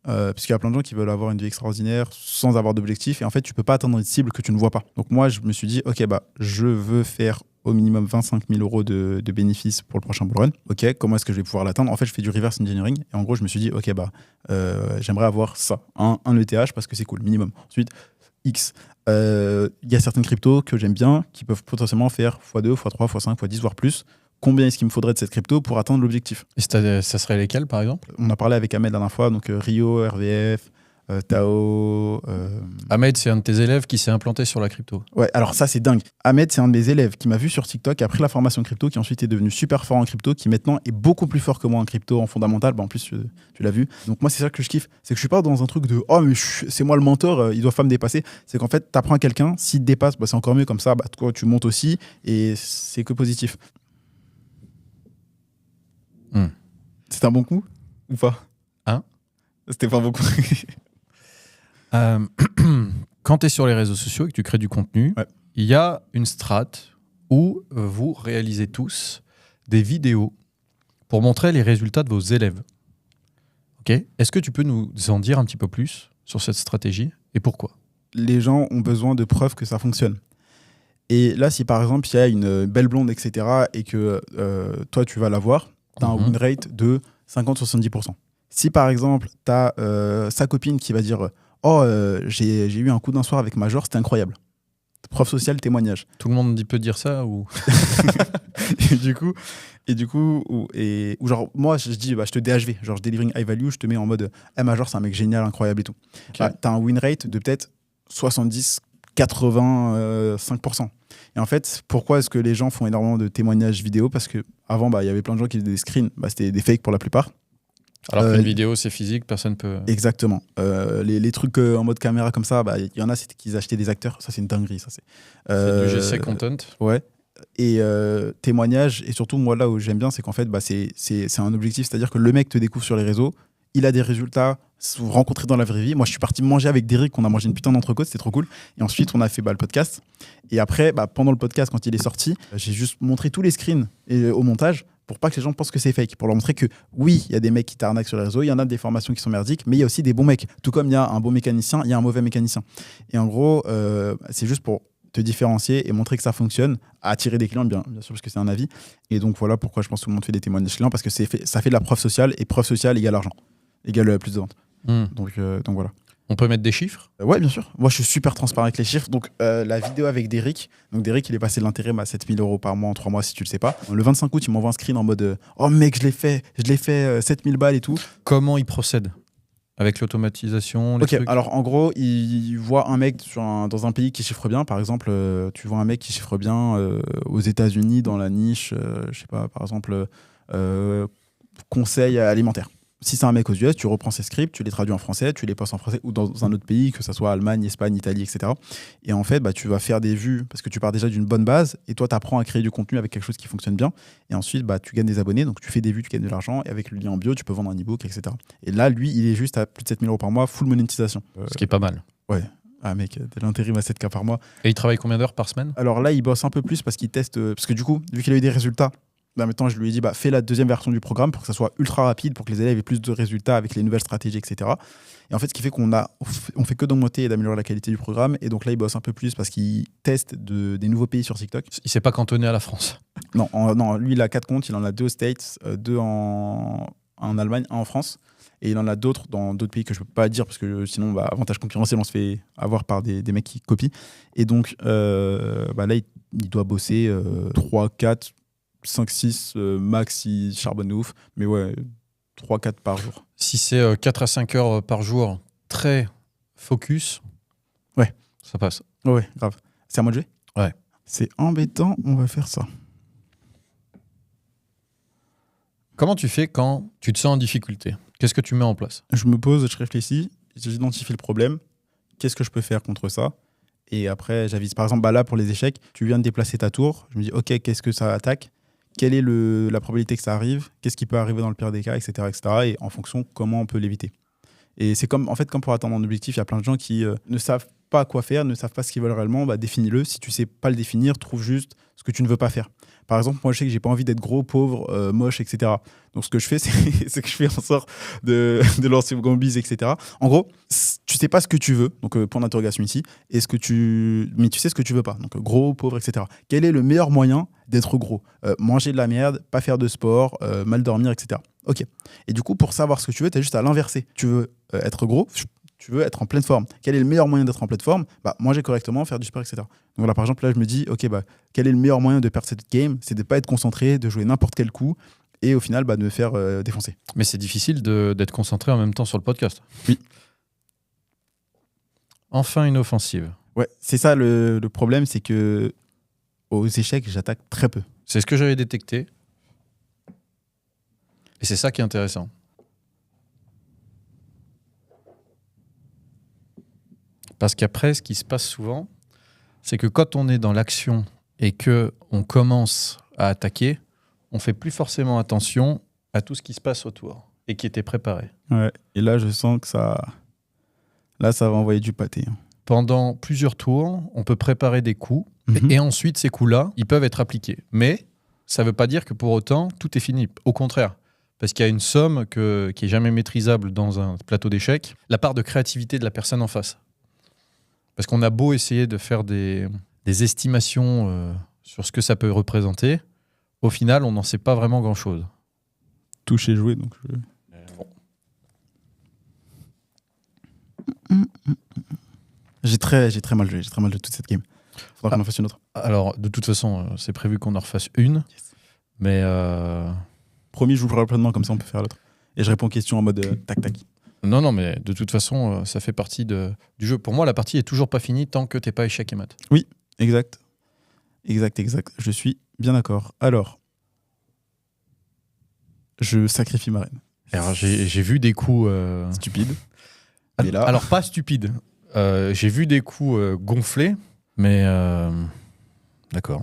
Parce qu'il y a plein de gens qui veulent avoir une vie extraordinaire sans avoir d'objectif. Et en fait, tu peux pas atteindre une cible que tu ne vois pas. Donc, moi, je me suis dit, OK, bah, je veux faire au minimum 25 000 € de bénéfices pour le prochain bull run. OK, comment est-ce que je vais pouvoir l'atteindre? En fait, je fais du reverse engineering. Et en gros, je me suis dit, OK, bah, j'aimerais avoir ça. Un ETH parce que c'est cool, minimum. Ensuite, X. Il y a certaines cryptos que j'aime bien qui peuvent potentiellement faire x2, x3, x5, x10, voire plus combien est-ce qu'il me faudrait de cette crypto pour atteindre l'objectif. Et ça serait lesquels, par exemple? On a parlé avec Ahmed la dernière fois, donc Rio, RVF, Tao. Ahmed, c'est un de tes élèves qui s'est implanté sur la crypto. Ouais, alors ça c'est dingue. Ahmed, c'est un de mes élèves qui m'a vu sur TikTok, qui a pris la formation crypto, qui ensuite est devenu super fort en crypto, qui maintenant est beaucoup plus fort que moi en crypto, en fondamental. Bah, en plus, tu l'as vu. Donc moi, c'est ça que je kiffe. C'est que je suis pas dans un truc de oh mais c'est moi le mentor, il doit pas me dépasser. C'est qu'en fait, t'apprends à quelqu'un, s'il te dépasse, bah, c'est encore mieux comme ça. Bah, toi, tu montes aussi et c'est que positif. C'était un bon coup ou pas? Hein? C'était pas un bon coup. Quand tu es sur les réseaux sociaux et que tu crées du contenu, ouais. Il y a une strate où vous réalisez tous des vidéos pour montrer les résultats de vos élèves. Okay. Est-ce que tu peux nous en dire un petit peu plus sur cette stratégie et pourquoi? Les gens ont besoin de preuves que ça fonctionne. Et là, si par exemple, il y a une belle blonde, etc., et que toi, tu vas la voir, tu as un win rate de 50-70%. Si par exemple, tu as sa copine qui va dire « Oh, j'ai eu un coup d'un soir avec Major, c'était incroyable. » Preuve sociale, témoignage. Tout le monde peut dire ça ou... et du coup ou genre, moi, je dis, bah, je te DHV, genre je delivering high value, je te mets en mode hey, Major, c'est un mec génial, incroyable et tout. Okay. Bah, tu as un win rate de peut-être 70, 85%. Et en fait, pourquoi est-ce que les gens font énormément de témoignages vidéo? Parce qu'avant, bah, y avait plein de gens qui faisaient des screens, bah, c'était des fakes pour la plupart. Alors qu'une vidéo, c'est physique, personne peut... Exactement. Les trucs en mode caméra comme ça, bah, y en a, c'est qu'ils achetaient des acteurs. Ça, c'est une dinguerie. Ça, c'est du GC content. Ouais. Et témoignage, et surtout, moi, là où j'aime bien, c'est qu'en fait, bah, c'est un objectif. C'est-à-dire que le mec te découvre sur les réseaux, il a des résultats, vous rencontrez dans la vraie vie. Moi, je suis parti manger avec Derrick, on a mangé une putain d'entrecôte, c'était trop cool. Et ensuite, on a fait le podcast. Et après, pendant le podcast, quand il est sorti, j'ai juste montré tous les screens au montage pour pas que les gens pensent que c'est fake, pour leur montrer que oui, il y a des mecs qui t'arnaquent sur les réseaux, il y en a des formations qui sont merdiques, mais il y a aussi des bons mecs. Tout comme il y a un bon mécanicien, il y a un mauvais mécanicien. Et en gros, c'est juste pour te différencier et montrer que ça fonctionne, attirer des clients, bien sûr, parce que c'est un avis. Et donc voilà pourquoi je pense que tout le monde fait des témoignages clients, parce que ça fait de la preuve sociale, et preuve sociale égale argent, égale plus de ventes. Donc voilà. On peut mettre des chiffres? Ouais, bien sûr. Moi, je suis super transparent avec les chiffres. Donc, la vidéo avec Derrick. Donc, Derrick, il est passé de l'intérim à 7 000 € par mois en 3 mois, si tu le sais pas. Le 25 août, il m'envoie un screen en mode oh mec, je l'ai fait 7 000 balles et tout. Comment il procède? Avec l'automatisation, les trucs? Alors en gros, il voit un mec dans un pays qui chiffre bien. Par exemple, tu vois un mec qui chiffre bien aux États-Unis dans la niche, je sais pas, par exemple, conseil alimentaire. Si c'est un mec aux US, tu reprends ces scripts, tu les traduis en français, tu les postes en français ou dans un autre pays, que ce soit Allemagne, Espagne, Italie, etc. Et en fait, tu vas faire des vues parce que tu pars déjà d'une bonne base et toi, tu apprends à créer du contenu avec quelque chose qui fonctionne bien. Et ensuite, tu gagnes des abonnés, donc tu fais des vues, tu gagnes de l'argent et avec le lien en bio, tu peux vendre un e-book, etc. Et là, lui, il est juste à plus de 7 000 € par mois, full monétisation. Ce qui est pas mal. Ouais. Ah mec, de l'intérim à 7K par mois. Et il travaille combien d'heures par semaine? Alors là, il bosse un peu plus parce qu'il teste, parce que du coup, vu qu'il a eu des résultats, maintenant, je lui ai dit, fais la deuxième version du programme pour que ça soit ultra rapide, pour que les élèves aient plus de résultats avec les nouvelles stratégies, etc. Et en fait, ce qui fait qu'on fait que d'augmenter et d'améliorer la qualité du programme. Et donc là, il bosse un peu plus parce qu'il teste des nouveaux pays sur TikTok. Il s'est pas cantonné à la France? Non, lui, il a 4 comptes. Il en a 2 aux States, 2 en Allemagne, 1 en France. Et il en a d'autres dans d'autres pays que je peux pas dire parce que sinon, avantage concurrentiel, on se fait avoir par des mecs qui copient. Et donc, là, il doit bosser 3, 4... 5-6 max si charbonne de ouf, mais ouais, 3-4 par jour. Si c'est 4 à 5 heures par jour, très focus, ouais, ça passe. Ouais, grave. C'est à moi de jouer? Ouais. C'est embêtant, on va faire ça. Comment tu fais quand tu te sens en difficulté? Qu'est-ce que tu mets en place? Je me pose, je réfléchis, j'identifie le problème, qu'est-ce que je peux faire contre ça? Et après, j'avise. Par exemple, là, pour les échecs, tu viens de déplacer ta tour, je me dis, ok, qu'est-ce que ça attaque? Quelle est la probabilité que ça arrive? Qu'est-ce qui peut arriver dans le pire des cas, etc., etc. Et en fonction, comment on peut l'éviter? Et c'est comme pour atteindre un objectif, il y a plein de gens qui ne savent pas quoi faire, ne savent pas ce qu'ils veulent réellement. Définis-le. Si tu sais pas le définir, trouve juste ce que tu ne veux pas faire. Par exemple, moi, je sais que j'ai pas envie d'être gros, pauvre, moche, etc. Donc, ce que je fais, c'est que je fais en sorte de lancer mon gambise, etc. En gros, tu sais pas ce que tu veux, donc point d'interrogation ici, mais tu sais ce que tu veux pas, donc gros, pauvre, etc. Quel est le meilleur moyen d'être gros? Manger de la merde, pas faire de sport, mal dormir, etc. Ok. Et du coup, pour savoir ce que tu veux, tu as juste à l'inverser. Tu veux être gros, tu veux être en pleine forme. Quel est le meilleur moyen d'être en pleine forme? Manger correctement, faire du sport, etc. Donc là, par exemple, là, je me dis, ok, quel est le meilleur moyen de perdre cette game? C'est de ne pas être concentré, de jouer n'importe quel coup et au final, de me faire défoncer. Mais c'est difficile d'être concentré en même temps sur le podcast. Oui. Enfin, une offensive. Ouais, c'est ça le problème, c'est que aux échecs, j'attaque très peu. C'est ce que j'avais détecté. Et c'est ça qui est intéressant. Parce qu'après, ce qui se passe souvent, c'est que quand on est dans l'action et qu'on commence à attaquer, on fait plus forcément attention à tout ce qui se passe autour et qui était préparé. Ouais. Et là, je sens que ça va envoyer du pâté. Pendant plusieurs tours, on peut préparer des coups et ensuite, ces coups-là, ils peuvent être appliqués. Mais ça ne veut pas dire que pour autant, tout est fini. Au contraire. Parce qu'il y a une somme qui est jamais maîtrisable dans un plateau d'échecs, la part de créativité de la personne en face. Parce qu'on a beau essayer de faire des estimations sur ce que ça peut représenter, au final, on n'en sait pas vraiment grand-chose. Toucher, jouer, donc... J'ai très mal joué, toute cette game. Faudra qu'on en fasse une autre. Alors, de toute façon, c'est prévu qu'on en refasse une. Yes. Mais... Promis, je vous ferai pleinement, comme ça on peut faire l'autre. Et je réponds aux questions en mode tac-tac. Non, mais de toute façon, ça fait partie du jeu. Pour moi, la partie est toujours pas finie tant que t'es pas échec et mat. Oui, exact. Je suis bien d'accord. Alors, je sacrifie ma reine. Alors, j'ai vu des coups... stupides. Alors, pas stupides. J'ai vu des coups gonflés, mais... D'accord.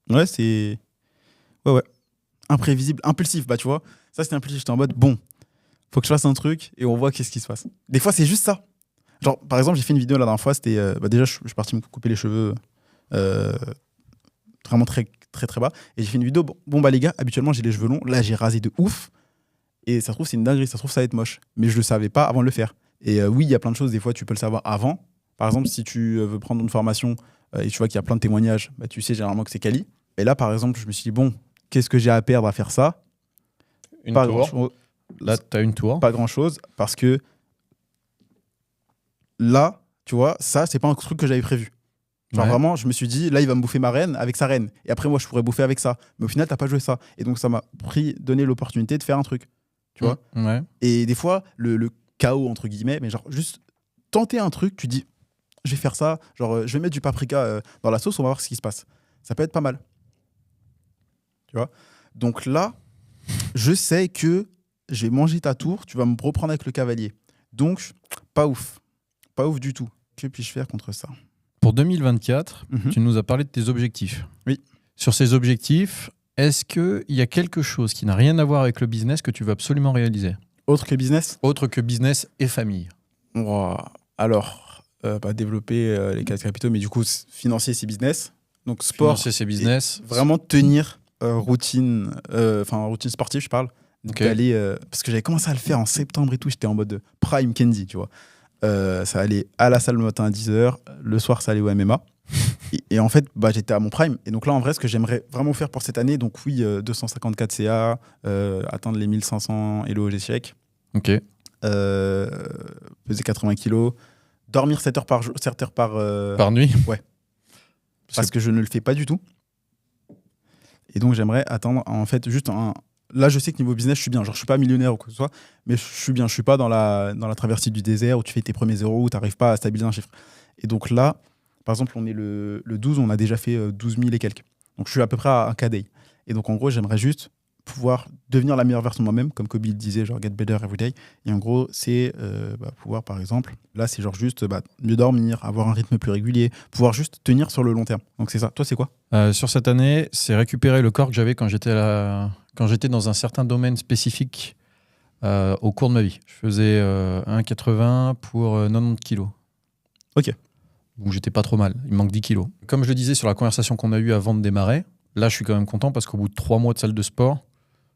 Ouais, c'est... Ouais. Imprévisible, impulsif, tu vois. Ça, c'était impulsif. J'étais en mode, bon, faut que je fasse un truc et on voit qu'est-ce qui se passe. Des fois, c'est juste ça. Genre, par exemple, j'ai fait une vidéo la dernière fois, c'était... déjà, je suis parti me couper les cheveux vraiment très, très, très bas. Et j'ai fait une vidéo, bon, les gars, habituellement, j'ai les cheveux longs. Là, j'ai rasé de ouf. Et ça se trouve, c'est une dinguerie. Ça se trouve, ça va être moche. Mais je le savais pas avant de le faire. Et oui, il y a plein de choses, des fois, tu peux le savoir avant. Par exemple, si tu veux prendre une formation et tu vois qu'il y a plein de témoignages, tu sais généralement que c'est quali. Et là, par exemple, je me suis dit, bon, qu'est-ce que j'ai à perdre à faire ça? Pas tour. Là, tu as une tour. Pas grand-chose, parce que là, tu vois, ça, c'est pas un truc que j'avais prévu. Genre vraiment, je me suis dit, là, il va me bouffer ma reine avec sa reine. Et après, moi, je pourrais bouffer avec ça. Mais au final, t'as pas joué ça. Et donc, ça m'a donné l'opportunité de faire un truc. Tu vois? Ouais. Et des fois, le chaos, entre guillemets, mais genre, juste tenter un truc, tu dis, je vais faire ça. Genre, je vais mettre du paprika dans la sauce, on va voir ce qui se passe. Ça peut être pas mal. Tu vois? Donc là, je sais que j'ai mangé ta tour, tu vas me reprendre avec le cavalier. Donc, pas ouf. Pas ouf du tout. Que puis-je faire contre ça? Pour 2024, tu nous as parlé de tes objectifs. Oui. Sur ces objectifs, est-ce qu'il y a quelque chose qui n'a rien à voir avec le business que tu veux absolument réaliser? Autre que business? Autre que business et famille. Alors, développer les quatre capitaux, mais du coup, financier, c'est business. Donc, sport. Financier, c'est business. Vraiment tenir routine sportive, je parle. Okay. D'aller, parce que j'avais commencé à le faire en septembre et tout, j'étais en mode prime Candy, tu vois. Ça allait à la salle le matin à 10h, le soir ça allait au MMA. et en fait, j'étais à mon prime. Et donc là, en vrai, ce que j'aimerais vraiment faire pour cette année, donc oui, 254 CA, atteindre les 1500 Elo aux échecs, peser 80 kilos, dormir 7 heures par nuit. Ouais. Parce que je ne le fais pas du tout. Et donc j'aimerais atteindre, en fait, juste un... Là, je sais que niveau business, je suis bien. Genre, je suis pas millionnaire ou quoi que ce soit, mais je suis bien. Je suis pas dans la traversée du désert où tu fais tes premiers zéros, où tu n'arrives pas à stabiliser un chiffre. Et donc là, par exemple, on est le 12, on a déjà fait 12 000 et quelques. Donc, je suis à peu près à un K-Day. Et donc, en gros, j'aimerais juste pouvoir devenir la meilleure version de moi-même, comme Kobe le disait, genre get better every day. Et en gros, c'est pouvoir, par exemple, là, c'est genre juste mieux dormir, avoir un rythme plus régulier, pouvoir juste tenir sur le long terme. Donc, c'est ça. Toi, c'est quoi? Sur cette année, c'est récupérer le corps que j'avais quand j'étais dans un certain domaine spécifique au cours de ma vie. Je faisais 1,80 pour 90 kilos. Ok. Donc j'étais pas trop mal. Il me manque 10 kilos. Comme je le disais sur la conversation qu'on a eue avant de démarrer, là je suis quand même content parce qu'au bout de 3 mois de salle de sport,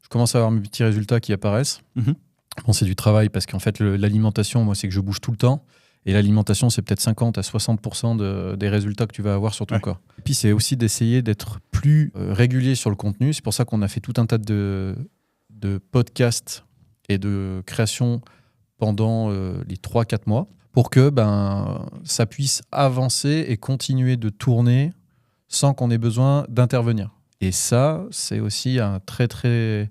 je commence à avoir mes petits résultats qui apparaissent. Bon, c'est du travail parce qu'en fait l'alimentation, moi, c'est que je bouge tout le temps. Et l'alimentation, c'est peut-être 50 à 60% des résultats que tu vas avoir sur ton corps. Et puis, c'est aussi d'essayer d'être plus régulier sur le contenu. C'est pour ça qu'on a fait tout un tas de podcasts et de créations pendant les 3-4 mois pour que ça puisse avancer et continuer de tourner sans qu'on ait besoin d'intervenir. Et ça, c'est aussi un très très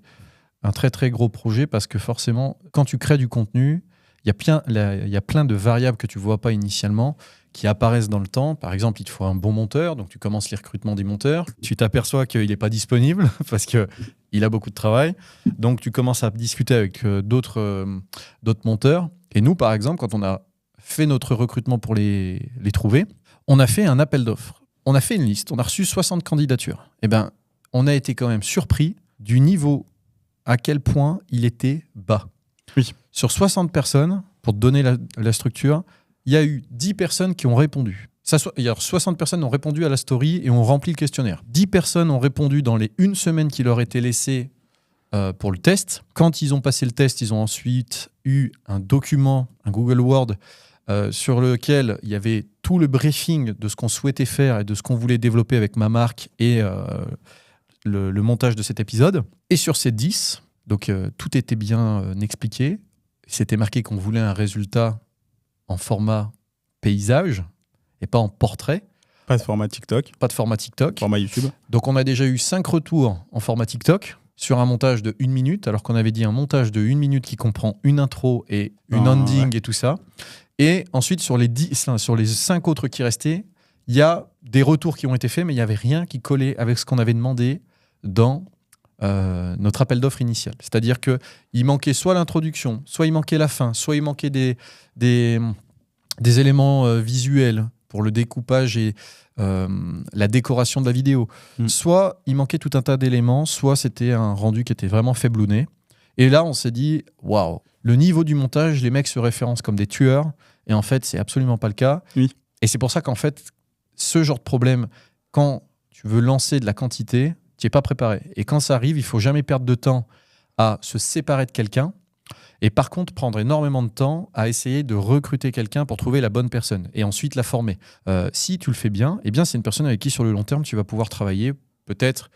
gros projet parce que forcément, quand tu crées du contenu, il y a plein de variables que tu ne vois pas initialement qui apparaissent dans le temps. Par exemple, il te faut un bon monteur, donc tu commences les recrutements des monteurs. Tu t'aperçois qu'il n'est pas disponible parce qu'il a beaucoup de travail. Donc, tu commences à discuter avec d'autres monteurs. Et nous, par exemple, quand on a fait notre recrutement pour les trouver, on a fait un appel d'offres. On a fait une liste, on a reçu 60 candidatures. Eh bien, on a été quand même surpris du niveau à quel point il était bas. Oui. Sur 60 personnes, pour te donner la structure, il y a eu 10 personnes qui ont répondu. 60 personnes ont répondu à la story et ont rempli le questionnaire. 10 personnes ont répondu dans les 1 semaine qui leur était laissée pour le test. Quand ils ont passé le test, ils ont ensuite eu un document, un Google Word, sur lequel il y avait tout le briefing de ce qu'on souhaitait faire et de ce qu'on voulait développer avec ma marque et le montage de cet épisode. Et sur ces 10, donc tout était bien expliqué. C'était marqué qu'on voulait un résultat en format paysage et pas en portrait. Pas de format TikTok. Pas de format TikTok. Format YouTube. Donc on a déjà eu 5 retours en format TikTok sur un montage de 1 minute, alors qu'on avait dit un montage de 1 minute qui comprend une intro et une ending et tout ça. Et ensuite, sur les 5 autres qui restaient, il y a des retours qui ont été faits, mais il n'y avait rien qui collait avec ce qu'on avait demandé dans notre appel d'offres initial. C'est-à-dire qu'il manquait soit l'introduction, soit il manquait la fin, soit il manquait des éléments visuels pour le découpage et la décoration de la vidéo. Soit il manquait tout un tas d'éléments, soit c'était un rendu qui était vraiment faiblouné. Et là, on s'est dit, waouh, le niveau du montage, les mecs se référencent comme des tueurs. Et en fait, c'est absolument pas le cas. Oui. Et c'est pour ça qu'en fait, ce genre de problème, quand tu veux lancer de la quantité, tu n'es pas préparé. Et quand ça arrive, il faut jamais perdre de temps à se séparer de quelqu'un. Et par contre, prendre énormément de temps à essayer de recruter quelqu'un pour trouver la bonne personne et ensuite la former. Si tu le fais bien, eh bien, c'est une personne avec qui, sur le long terme, tu vas pouvoir travailler peut-être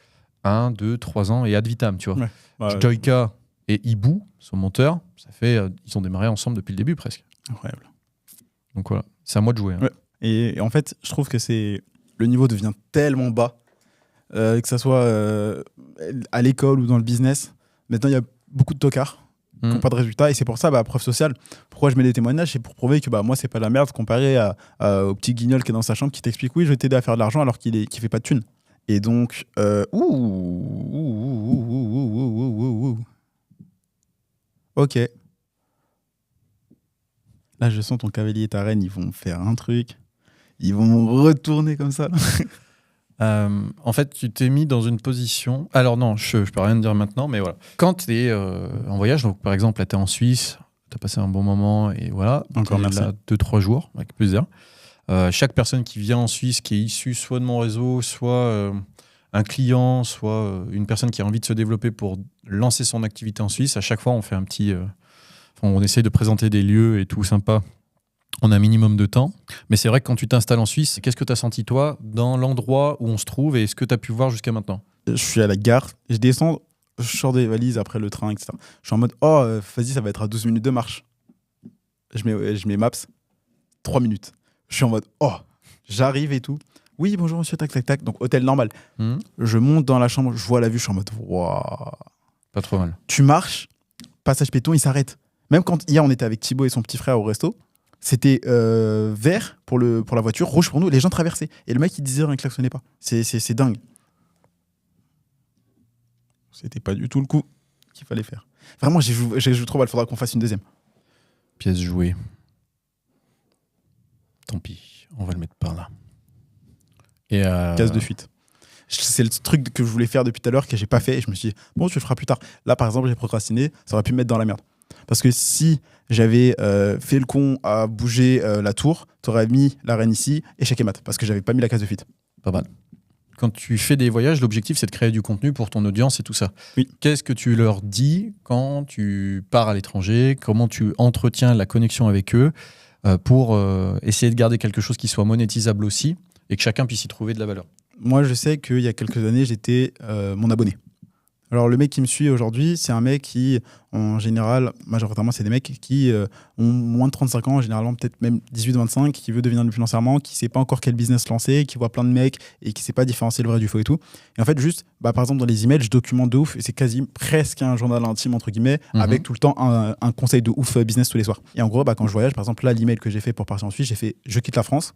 1, 2, 3 ans et ad vitam. Tu vois. Ouais. Joyka et Ibu, son monteur, ils ont démarré ensemble depuis le début presque. Incroyable. Donc voilà, c'est à moi de jouer. Hein. Ouais. Et en fait, je trouve que le niveau devient tellement bas, que ça soit à l'école ou dans le business. Maintenant, il y a beaucoup de tocards qui n'ont pas de résultats. Et c'est pour ça, preuve sociale, pourquoi je mets des témoignages, c'est pour prouver que moi, c'est pas la merde comparé au petit guignol qui est dans sa chambre qui t'explique oui, je vais t'aider à faire de l'argent alors qu'il fait pas de thunes. Et donc, ok. Là, je sens ton cavalier et ta reine, ils vont faire un truc. Ils vont retourner comme ça. En fait, tu t'es mis dans une position... Alors non, je peux rien te dire maintenant, mais voilà. Quand tu es en voyage, donc par exemple, là, tu es en Suisse, tu as passé un bon moment, et voilà. Encore merci. Là 2-3 jours, avec plaisir. Chaque personne qui vient en Suisse, qui est issue soit de mon réseau, soit un client, soit une personne qui a envie de se développer pour lancer son activité en Suisse, à chaque fois, on fait un petit... on essaye de présenter des lieux et tout sympa. On a un minimum de temps. Mais c'est vrai que quand tu t'installes en Suisse, qu'est-ce que tu as senti, toi, dans l'endroit où on se trouve et ce que tu as pu voir jusqu'à maintenant ? Je suis à la gare, je descends, je sors des valises après le train, etc. Je suis en mode, vas-y, ça va être à 12 minutes de marche. Je mets Maps, 3 minutes. Je suis en mode, j'arrive et tout. Oui, bonjour monsieur, tac, tac, tac. Donc, hôtel normal. Je monte dans la chambre, je vois la vue, je suis en mode, waouh. Pas trop mal. Tu marches, passage piéton, il s'arrête. Même quand hier, on était avec Thibaut et son petit frère au resto, c'était vert pour la voiture, rouge pour nous, les gens traversaient. Et le mec, il disait rien, il klaxonnait pas. C'est dingue. C'était pas du tout le coup qu'il fallait faire. Vraiment, j'ai joué trop mal, il faudra qu'on fasse une deuxième. Pièce jouée. Tant pis, on va le mettre par là. Et Case de fuite. C'est le truc que je voulais faire depuis tout à l'heure que j'ai pas fait et je me suis dit, bon, tu le feras plus tard. Là, par exemple, j'ai procrastiné, ça aurait pu me mettre dans la merde. Parce que si j'avais fait le con à bouger la tour, t'aurais mis la reine ici, échec et mat, parce que j'avais pas mis la case de fuite. Pas mal. Quand tu fais des voyages, l'objectif, c'est de créer du contenu pour ton audience et tout ça. Oui. Qu'est-ce que tu leur dis quand tu pars à l'étranger ? Comment tu entretiens la connexion avec eux pour essayer de garder quelque chose qui soit monétisable aussi et que chacun puisse y trouver de la valeur ? Moi, je sais qu'il y a quelques années, j'étais mon abonné. Alors, le mec qui me suit aujourd'hui, c'est un mec qui, en général, majoritairement, c'est des mecs qui ont moins de 35 ans, généralement peut-être même 18-25, qui veut devenir financièrement, qui ne sait pas encore quel business lancer, qui voit plein de mecs et qui ne sait pas différencier le vrai du faux et tout. Et en fait, juste, par exemple, dans les emails, je documente de ouf et c'est quasi presque un journal intime, entre guillemets, avec tout le temps un conseil de ouf business tous les soirs. Et en gros, quand je voyage, par exemple, là, l'email que j'ai fait pour partir en Suisse, j'ai fait « Je quitte la France ».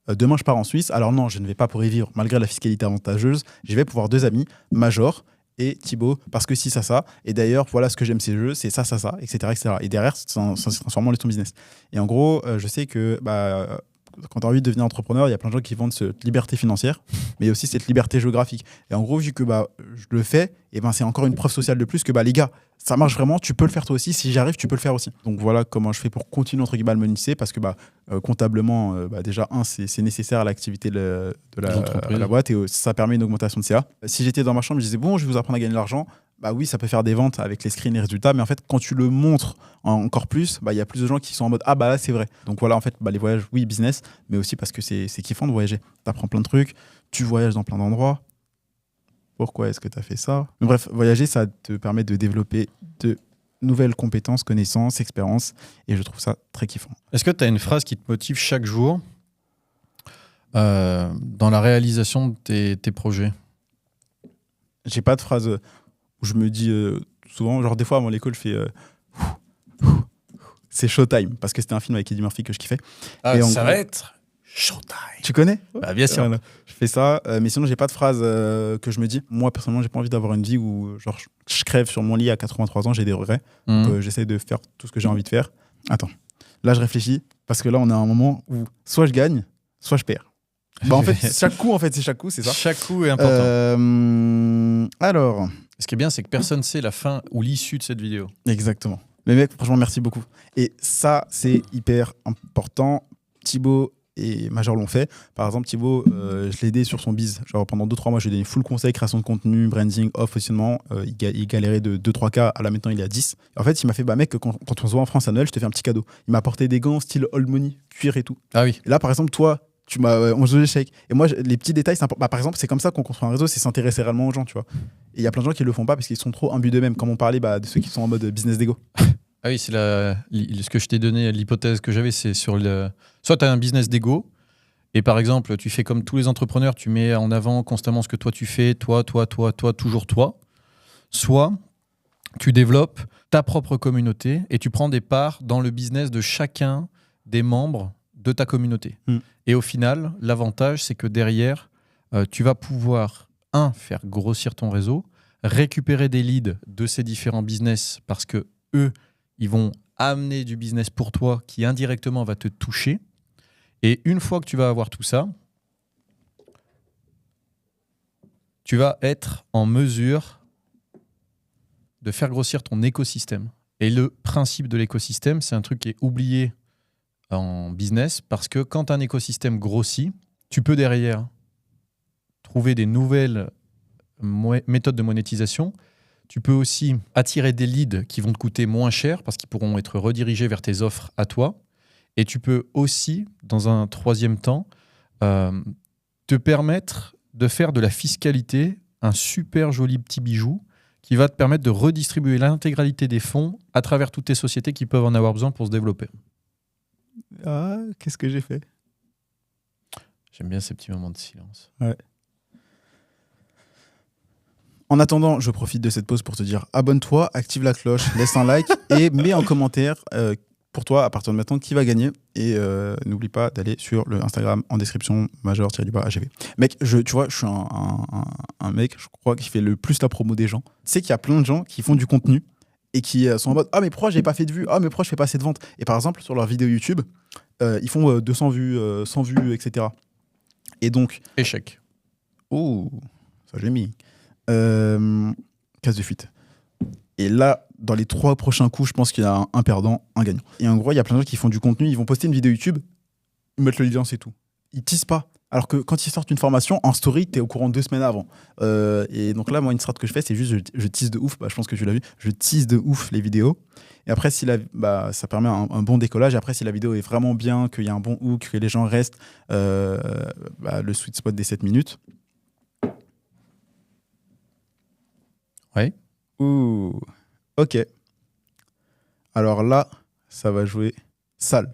Demain, je pars en Suisse. Alors non, je ne vais pas pour y vivre, malgré la fiscalité avantageuse. Je vais pour voir 2 amis, Major et Thibaut, parce que si, ça. Et d'ailleurs, voilà ce que j'aime ces jeux, c'est ça, etc., etc. Et derrière, ça se transforme en ton business. Et en gros, je sais que quand tu as envie de devenir entrepreneur, il y a plein de gens qui vendent cette liberté financière, mais aussi cette liberté géographique. Et en gros, vu que je le fais, et c'est encore une preuve sociale de plus que les gars, ça marche vraiment, tu peux le faire toi aussi. Si j'arrive, tu peux le faire aussi. Donc voilà comment je fais pour continuer entre guillemets à le monétiser, parce que comptablement, déjà, c'est nécessaire à l'activité de la boîte et ça permet une augmentation de CA. Si j'étais dans ma chambre, je disais bon, je vais vous apprendre à gagner de l'argent. Oui, ça peut faire des ventes avec les screens et les résultats, mais en fait, quand tu le montres encore plus, y a plus de gens qui sont en mode ah là c'est vrai. Donc voilà, en fait, les voyages, oui, business, mais aussi parce que c'est kiffant de voyager. T'apprends plein de trucs, tu voyages dans plein d'endroits. Pourquoi est-ce que tu as fait ça? Mais bref, voyager, ça te permet de développer de nouvelles compétences, connaissances, expériences, et je trouve ça très kiffant. Est-ce que tu as une phrase qui te motive chaque jour dans la réalisation de tes projets? J'ai pas de phrase où je me dis souvent, genre des fois avant l'école, je fais c'est Showtime, parce que c'était un film avec Eddie Murphy que je kiffais. Et ça va être Showtime. Tu connais? Bien sûr. Je fais ça, mais sinon j'ai pas de phrase que je me dis. Moi personnellement, j'ai pas envie d'avoir une vie où genre je crève sur mon lit à 83 ans, j'ai des regrets. Donc j'essaie de faire tout ce que j'ai envie de faire. Attends, là je réfléchis parce que là on est à un moment où soit je gagne, soit je perds. En fait, chaque coup, c'est ça. Chaque coup est important. Alors, ce qui est bien, c'est que personne ne sait la fin ou l'issue de cette vidéo. Exactement. Mais mec, franchement, merci beaucoup. Et ça, c'est hyper important. Thibaut et Major l'ont fait. Par exemple, Thibaut, je l'ai aidé sur son biz. Genre pendant 2-3 mois, je lui ai donné full conseil, création de contenu, branding, off, positionnement. Il galérait de 2-3K. À là, maintenant, il est à 10. En fait, il m'a fait, mec, quand on se voit en France à Noël, je te fais un petit cadeau. Il m'a apporté des gants style old money, cuir et tout. Ah oui. Et là, par exemple, toi, on joue l'échec. Et moi, les petits détails, par exemple, c'est comme ça qu'on construit un réseau, c'est s'intéresser réellement aux gens, tu vois. Et il y a plein de gens qui le font pas parce qu'ils sont trop imbus d'eux-mêmes, comme on parlait de ceux qui sont en mode business d'ego. Ah oui, c'est ce que je t'ai donné, l'hypothèse que j'avais, c'est sur soit tu as un business d'ego, et par exemple, tu fais comme tous les entrepreneurs, tu mets en avant constamment ce que toi tu fais, toi, toujours toi. Soit tu développes ta propre communauté et tu prends des parts dans le business de chacun des membres de ta communauté. Et au final, l'avantage, c'est que derrière, tu vas pouvoir, faire grossir ton réseau, récupérer des leads de ces différents business parce que eux, ils vont amener du business pour toi qui indirectement va te toucher. Et une fois que tu vas avoir tout ça, tu vas être en mesure de faire grossir ton écosystème. Et le principe de l'écosystème, c'est un truc qui est oublié en business parce que quand un écosystème grossit, tu peux derrière trouver des nouvelles méthodes de monétisation. Tu peux aussi attirer des leads qui vont te coûter moins cher parce qu'ils pourront être redirigés vers tes offres à toi. Et tu peux aussi, dans un troisième temps, te permettre de faire de la fiscalité un super joli petit bijou qui va te permettre de redistribuer l'intégralité des fonds à travers toutes tes sociétés qui peuvent en avoir besoin pour se développer. Ah, qu'est-ce que j'ai fait? J'aime bien ces petits moments de silence. Ouais. En attendant, je profite de cette pause pour te dire abonne-toi, active la cloche, laisse un like et mets en commentaire pour toi, à partir de maintenant, qui va gagner. Et n'oublie pas d'aller sur le Instagram en description, major-AGV. Mec, tu vois, je suis un mec, je crois, qui fait le plus la promo des gens. Tu sais qu'il y a plein de gens qui font du contenu et qui sont en mode « Ah, mais pourquoi j'ai pas fait de vues? Ah, mais pourquoi je fais pas assez de ventes ?» Et par exemple, sur leur vidéo YouTube, ils font 200 vues, 100 vues, etc. Et donc... Échec. Oh, ça j'ai mis. Casse de fuite. Et là, dans les 3 prochains coups, je pense qu'il y a un perdant, un gagnant. Et en gros, il y a plein de gens qui font du contenu, ils vont poster une vidéo YouTube, ils mettent le lien, c'est tout. Ils teasent pas. Alors que quand ils sortent une formation, en story, t'es au courant 2 semaines avant. Et donc là, moi, une strat que je fais, c'est juste, je tease de ouf. Je pense que tu l'as vu. Je tease de ouf les vidéos. Et après, ça permet un bon décollage. Et après, si la vidéo est vraiment bien, qu'il y a un bon hook, que les gens restent, le sweet spot des 7 minutes. Oui. Ouh. Ok. Alors là, ça va jouer sale.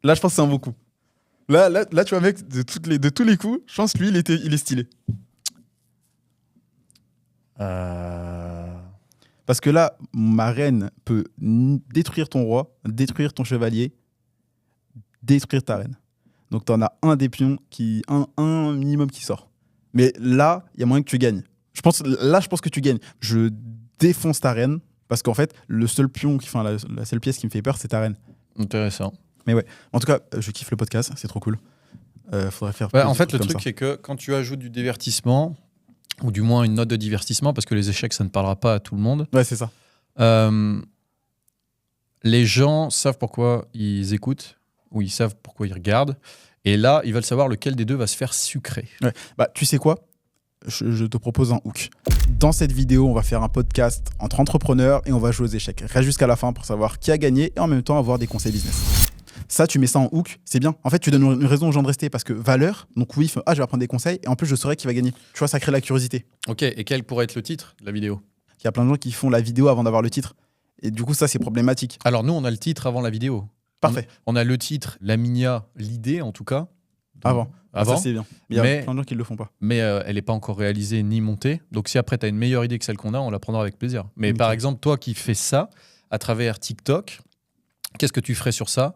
Là, je pense que c'est un bon coup. Là, tu vois, mec, de tous les coups, je pense que lui, il est stylé. Parce que là, ma reine peut détruire ton roi, détruire ton chevalier, détruire ta reine. Donc, t'en as un des pions, un minimum qui sort. Mais là, il y a moyen que tu gagnes. Je pense que tu gagnes. Je défonce ta reine, parce qu'en fait, le seul pion, la seule pièce qui me fait peur, c'est ta reine. Intéressant. Mais ouais, en tout cas, je kiffe le podcast, c'est trop cool. Faudrait faire Ouais, plus en de fait, trucs le comme truc, ça. c'est que quand tu ajoutes du divertissement, ou du moins une note de divertissement, parce que les échecs, ça ne parlera pas à tout le monde, Ouais, c'est ça. les gens savent pourquoi ils écoutent, ou ils savent pourquoi ils regardent, et là, ils veulent savoir lequel des deux va se faire sucrer. Ouais. Bah, tu sais quoi ? Je te propose un hook. Dans cette vidéo, on va faire un podcast entre entrepreneurs et on va jouer aux échecs. Reste jusqu'à la fin pour savoir qui a gagné et en même temps avoir des conseils business. Ça, tu mets ça en hook, c'est bien. En fait, tu donnes une raison aux gens de rester parce que valeur, donc oui, je vais apprendre des conseils et en plus, je saurai qui va gagner. Tu vois, ça crée la curiosité. Ok, et quel pourrait être le titre de la vidéo ? Il y a plein de gens qui font la vidéo avant d'avoir le titre. Et du coup, ça, c'est problématique. Alors nous, on a le titre avant la vidéo. Parfait. On a le titre, Laminia, l'idée en tout cas. Avant. Avant. Ça, c'est bien. Mais il y a plein de gens qui ne le font pas. Mais elle n'est pas encore réalisée ni montée. Donc si après, tu as une meilleure idée que celle qu'on a, on la prendra avec plaisir. Mais Nickel. par exemple, toi qui fais ça à travers TikTok, qu'est-ce que tu ferais sur ça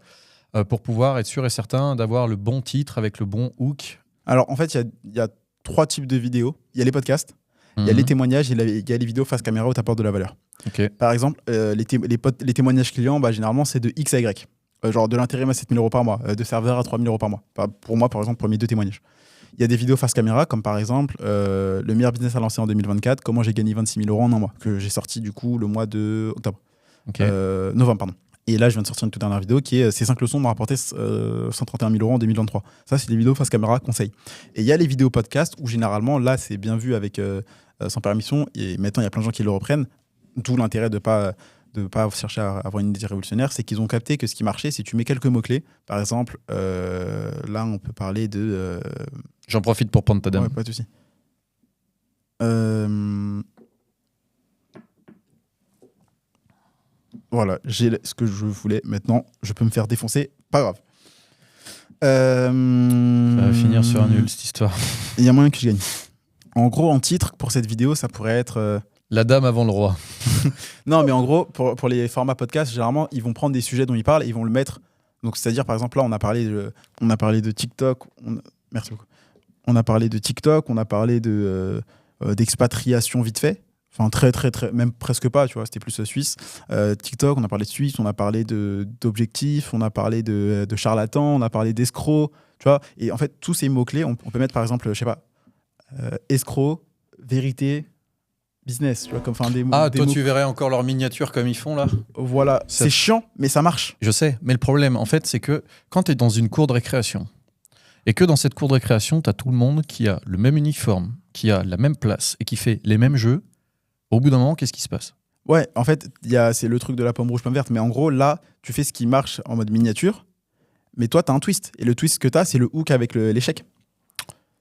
pour pouvoir être sûr et certain d'avoir le bon titre avec le bon hook ? Alors, en fait, il y a 3 types de vidéos. Il y a les podcasts, il y a les témoignages et il y a les vidéos face caméra où tu apportes de la valeur. Ok. Par exemple, les témoignages clients, bah, généralement, c'est de X à Y. Genre de l'intérim à 7 000 € par mois, de serveur à 3 000 € par mois. Pour moi, par exemple, pour mes 2 témoignages. Il y a des vidéos face caméra, comme par exemple le meilleur business à lancer en 2024, comment j'ai gagné 26 000 € en un mois, que j'ai sorti du coup le mois de novembre, pardon. Et là, je viens de sortir une toute dernière vidéo qui est ces 5 leçons m'ont rapporté 131 000 € en 2023. Ça, c'est les vidéos face caméra conseil. Et il y a les vidéos podcast où généralement, là, c'est bien vu avec sans permission. Et maintenant, il y a plein de gens qui le reprennent. D'où l'intérêt de pas chercher à avoir une idée révolutionnaire, c'est qu'ils ont capté que ce qui marchait, si tu mets quelques mots-clés, par exemple, là, on peut parler de... J'en profite pour prendre ta dame. Ouais, pas de souci. Voilà, j'ai ce que je voulais. Maintenant, je peux me faire défoncer. Pas grave. Ça va finir sur un nul, cette histoire. Il y a moyen que je gagne. En gros, en titre, pour cette vidéo, ça pourrait être... La dame avant le roi. Non, mais en gros, pour les formats podcast, généralement, ils vont prendre des sujets dont ils parlent et ils vont le mettre. Donc, c'est-à-dire, par exemple, là, on a parlé de TikTok. Merci beaucoup. On a parlé de TikTok, on a parlé d'expatriation vite fait. Enfin, très, même presque pas, tu vois, c'était plus suisse. TikTok, on a parlé de Suisse, on a parlé d'objectifs, on a parlé de charlatans, on a parlé d'escrocs, tu vois. Et en fait, tous ces mots-clés, on peut mettre, par exemple, je sais pas, escroc, vérité, business, tu vois, comme des mots. Ah, des toi, mots. tu verrais encore leur miniature comme ils font là ? Voilà, c'est chiant, mais ça marche. Je sais, mais le problème, en fait, c'est que quand tu es dans une cour de récréation, et que dans cette cour de récréation, tu as tout le monde qui a le même uniforme, qui a la même place, et qui fait les mêmes jeux, au bout d'un moment, qu'est-ce qui se passe ? Ouais, en fait, c'est le truc de la pomme rouge, pomme verte, mais en gros, là, tu fais ce qui marche en mode miniature, mais toi, tu as un twist. Et le twist que tu as, c'est le hook avec l'échec.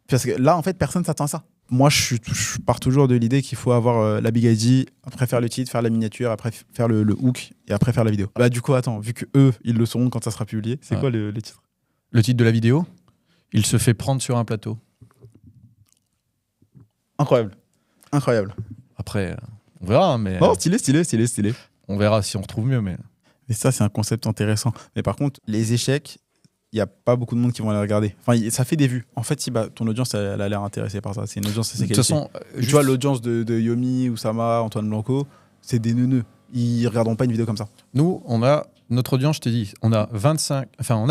Parce que là, en fait, personne ne s'attend à ça. Moi, je pars toujours de l'idée qu'il faut avoir la big idea, après faire le titre, faire la miniature, après faire le hook, et après faire la vidéo. Bah, du coup, attends, vu que eux, ils le sauront quand ça sera publié, c'est quoi les titres ? Le titre de la vidéo ? Il se fait prendre sur un plateau. Incroyable. Après, on verra, hein, mais... Oh, stylé. On verra si on retrouve mieux, mais... Et ça, c'est un concept intéressant. Mais par contre, les échecs, il n'y a pas beaucoup de monde qui vont aller regarder. Enfin, ça fait des vues. En fait, si ton audience, elle a l'air intéressée par ça. C'est une audience assez qualifiée. De toute façon, tu vois, l'audience de Yomi, Oussama, Antoine Blanco, c'est des neuneux. Ils ne regarderont pas une vidéo comme ça. Nous, on a notre audience, je t'ai dit, on a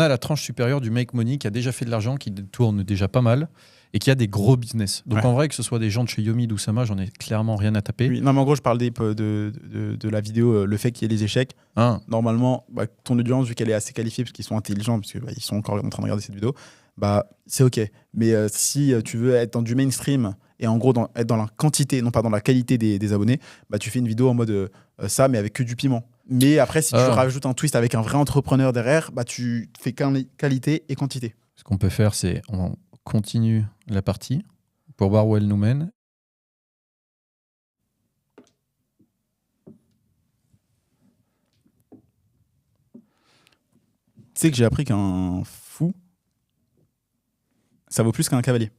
la tranche supérieure du make money qui a déjà fait de l'argent, qui tourne déjà pas mal et qui a des gros business. Donc en vrai, que ce soit des gens de chez Yomi, d'Oussama, j'en ai clairement rien à taper. Oui, non, mais en gros, je parle de la vidéo, le fait qu'il y ait les échecs. Normalement, ton audience, vu qu'elle est assez qualifiée, parce qu'ils sont intelligents, parce qu'ils sont encore en train de regarder cette vidéo, c'est OK. Mais si tu veux être dans du mainstream et en gros être dans la quantité, non pas dans la qualité des abonnés, tu fais une vidéo en mode ça, mais avec que du piment. Mais après, si tu rajoutes un twist avec un vrai entrepreneur derrière, tu fais qualité et quantité. Ce qu'on peut faire, c'est on continue la partie pour voir où elle nous mène. Tu sais que j'ai appris qu'un fou, ça vaut plus qu'un cavalier.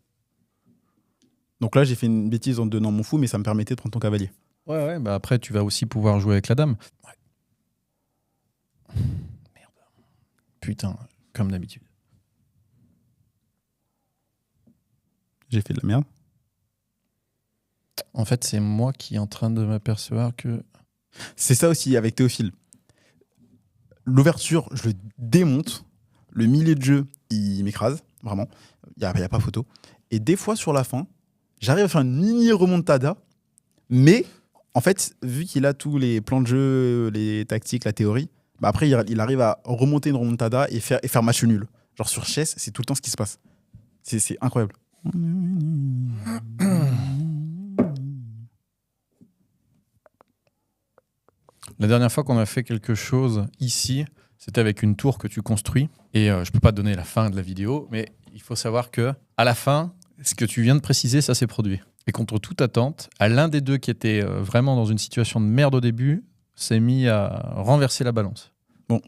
Donc là, j'ai fait une bêtise en te donnant mon fou, mais ça me permettait de prendre ton cavalier. Ouais, bah après, tu vas aussi pouvoir jouer avec la dame. Ouais. Merde. Putain, comme d'habitude. J'ai fait de la merde. En fait, c'est moi qui est en train de m'apercevoir que... C'est ça aussi avec Théophile. L'ouverture, je le démonte. Le milieu de jeu, il m'écrase, vraiment. Il n'y a pas photo. Et des fois, sur la fin, j'arrive à faire une mini remontada. Mais, en fait, vu qu'il a tous les plans de jeu, les tactiques, la théorie, bah après, il arrive à remonter une remontada et faire match nul. Genre sur chess, c'est tout le temps ce qui se passe. C'est incroyable. La dernière fois qu'on a fait quelque chose ici, c'était avec une tour que tu construis. Et je peux pas te donner la fin de la vidéo, mais il faut savoir que à la fin, ce que tu viens de préciser, ça s'est produit. Et contre toute attente, à l'un des deux qui était vraiment dans une situation de merde au début, s'est mis à renverser la balance. Bon.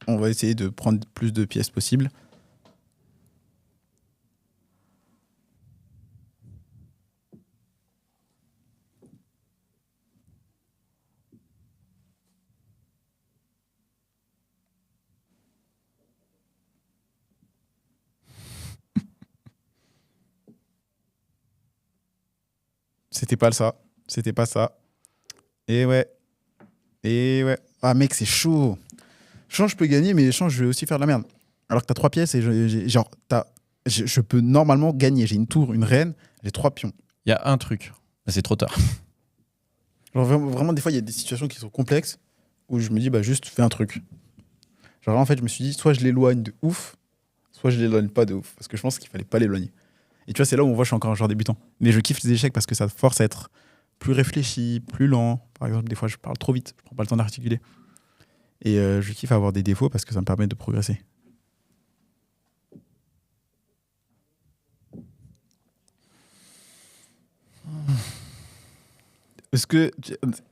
On va essayer de prendre plus de pièces possible. C'était pas ça. C'était pas ça. Et ouais. Ah mec, c'est chaud. Je peux gagner, mais je vais aussi faire de la merde. Alors que t'as 3 pièces et je peux normalement gagner. J'ai une tour, une reine, j'ai 3 pions. Il y a un truc, mais c'est trop tard. Genre vraiment, des fois, il y a des situations qui sont complexes où je me dis, bah juste fais un truc. Genre en fait, je me suis dit, soit je l'éloigne de ouf, soit je l'éloigne pas de ouf. Parce que je pense qu'il fallait pas l'éloigner. Et tu vois, c'est là où on voit que je suis encore un joueur débutant. Mais je kiffe les échecs parce que ça te force à être plus réfléchi, plus lent. Par exemple, des fois, je parle trop vite, je prends pas le temps d'articuler. Et je kiffe avoir des défauts parce que ça me permet de progresser. Est-ce que...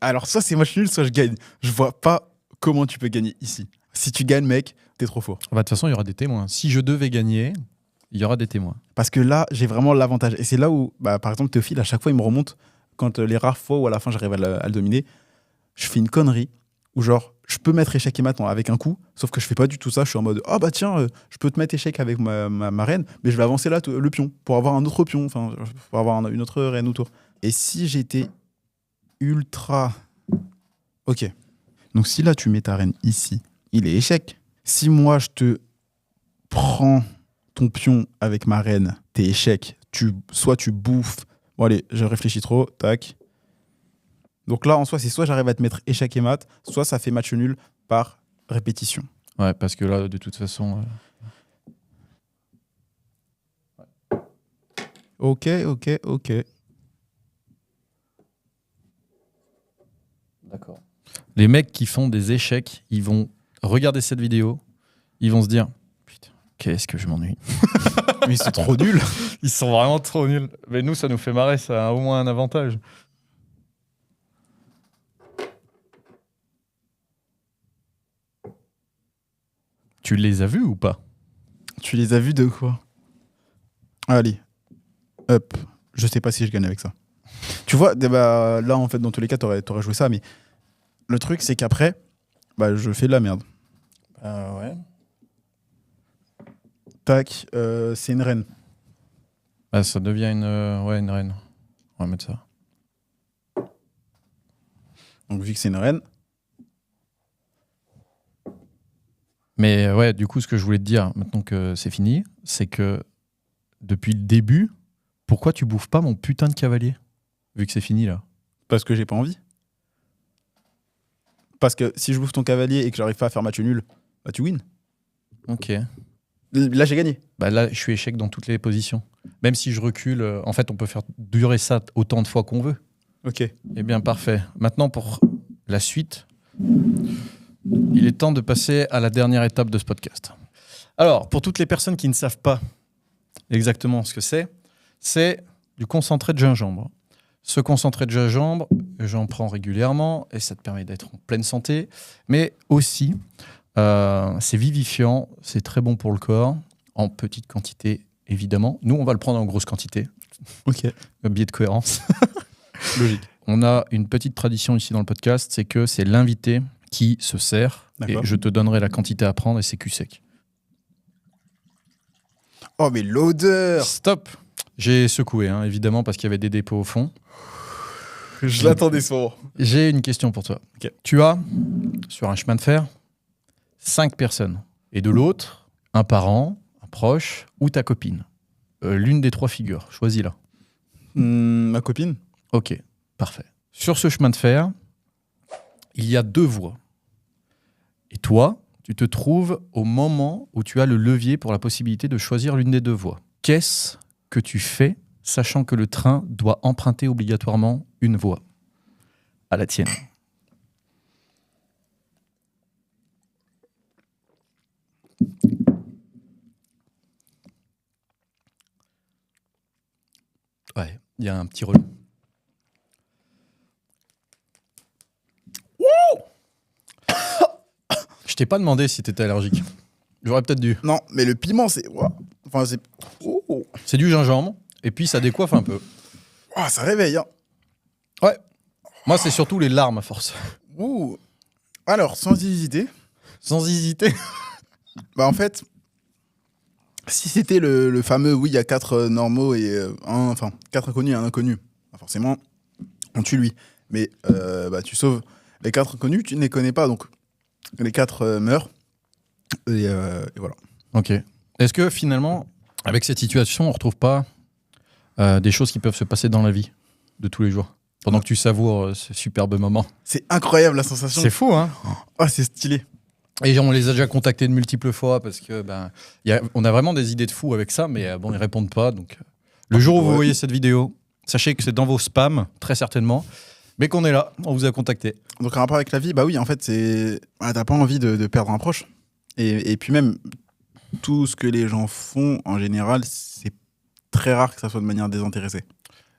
Alors, soit c'est match nul, soit je gagne. Je vois pas comment tu peux gagner ici. Si tu gagnes, mec, t'es trop fort. Bah, de toute façon, il y aura des témoins. Si je devais gagner, il y aura des témoins. Parce que là, j'ai vraiment l'avantage. Et c'est là où, bah, par exemple, Théophile, à chaque fois, il me remonte quand les rares fois où à la fin, j'arrive à le dominer, je fais une connerie où genre, je peux mettre échec et mat avec un coup, sauf que je fais pas du tout ça. Je suis en mode, ah bah tiens, je peux te mettre échec avec ma reine, mais je vais avancer là le pion pour avoir un autre pion, enfin, pour avoir une autre reine autour. Et si j'étais ultra... Ok. Donc si là, tu mets ta reine ici, il est échec. Si moi, je te prends ton pion avec ma reine, t'es échec. Soit tu bouffes. Bon, allez, je réfléchis trop. Tac. Donc là, en soi, c'est soit j'arrive à te mettre échec et mat, soit ça fait match nul par répétition. Ouais, parce que là, de toute façon... Ok. D'accord. Les mecs qui font des échecs, ils vont regarder cette vidéo, ils vont se dire putain, qu'est-ce que je m'ennuie. Mais ils sont trop nuls. Ils sont vraiment trop nuls. Mais nous, ça nous fait marrer, ça a au moins un avantage. Tu les as vus ou pas? Tu les as vus de quoi? Allez, hop. Je sais pas si je gagne avec ça. Tu vois, bah, là, en fait, dans tous les cas, t'aurais joué ça, mais le truc, c'est qu'après, bah, je fais de la merde. Ouais. Tac, c'est une reine. Bah, ça devient une reine. On va mettre ça. Donc, vu que c'est une reine... Mais ouais, du coup, ce que je voulais te dire, maintenant que c'est fini, c'est que depuis le début, pourquoi tu bouffes pas mon putain de cavalier? Vu que c'est fini, là. Parce que j'ai pas envie. Parce que si je bouffe ton cavalier et que j'arrive pas à faire match nul, bah tu win. Ok. Là, j'ai gagné. Bah là, je suis échec dans toutes les positions. Même si je recule, en fait, on peut faire durer ça autant de fois qu'on veut. Ok. Eh bien, parfait. Maintenant, pour la suite, il est temps de passer à la dernière étape de ce podcast. Alors, pour toutes les personnes qui ne savent pas exactement ce que c'est du concentré de gingembre. Ce concentré de gingembre, j'en prends régulièrement et ça te permet d'être en pleine santé. Mais aussi, C'est vivifiant, c'est très bon pour le corps, en petite quantité, évidemment. Nous, on va le prendre en grosse quantité. Ok. Un biais de cohérence. Logique. On a une petite tradition ici dans le podcast, c'est que c'est l'invité qui se sert. D'accord. Et je te donnerai la quantité à prendre et c'est cul sec. Oh, mais l'odeur! Stop! J'ai secoué, hein, évidemment, parce qu'il y avait des dépôts au fond. Je l'attendais fort. J'ai une question pour toi. Ok. Tu as, sur un chemin de fer, 5 personnes. Et de l'autre, un parent, un proche ou ta copine. L'une des 3 figures. Choisis-la. Ma copine? Ok, parfait. Sur ce chemin de fer, il y a 2 voies. Et toi, tu te trouves au moment où tu as le levier pour la possibilité de choisir l'une des 2 voies. Qu'est-ce que tu fais, sachant que le train doit emprunter obligatoirement une voie? À la tienne. Ouais, il y a un petit relou. Je t'ai pas demandé si t'étais allergique. J'aurais peut-être dû. Non, mais le piment, c'est... Ouah. Enfin, c'est... Oh. C'est du gingembre, et puis ça décoiffe un peu. Ah, ça réveille, hein. Ouais. Moi, c'est surtout les larmes à force. Ouh. Alors, sans hésiter, Sans hésiter. bah en fait, si c'était le fameux, oui, il y a 4 normaux et 4 inconnus et un inconnu, bah forcément, on tue lui. Mais bah, tu sauves les 4 inconnus, tu ne les connais pas, donc les 4 meurent. Et voilà. Ok. Est-ce que finalement, avec cette situation, on retrouve pas des choses qui peuvent se passer dans la vie de tous les jours pendant que tu savoures ce superbe moment? C'est incroyable la sensation. C'est fou, hein? Ah, c'est stylé. Et on les a déjà contactés de multiples fois parce que on a vraiment des idées de fous avec ça, mais bon, ils répondent pas. Donc, le jour où vous voyez cette vidéo, sachez que c'est dans vos spams, très certainement, mais qu'on est là, on vous a contacté. Donc, un rapport avec la vie, bah oui, en fait, c'est. Ah, t'as pas envie de perdre un proche. Et puis, même, tout ce que les gens font, en général, c'est très rare que ça soit de manière désintéressée.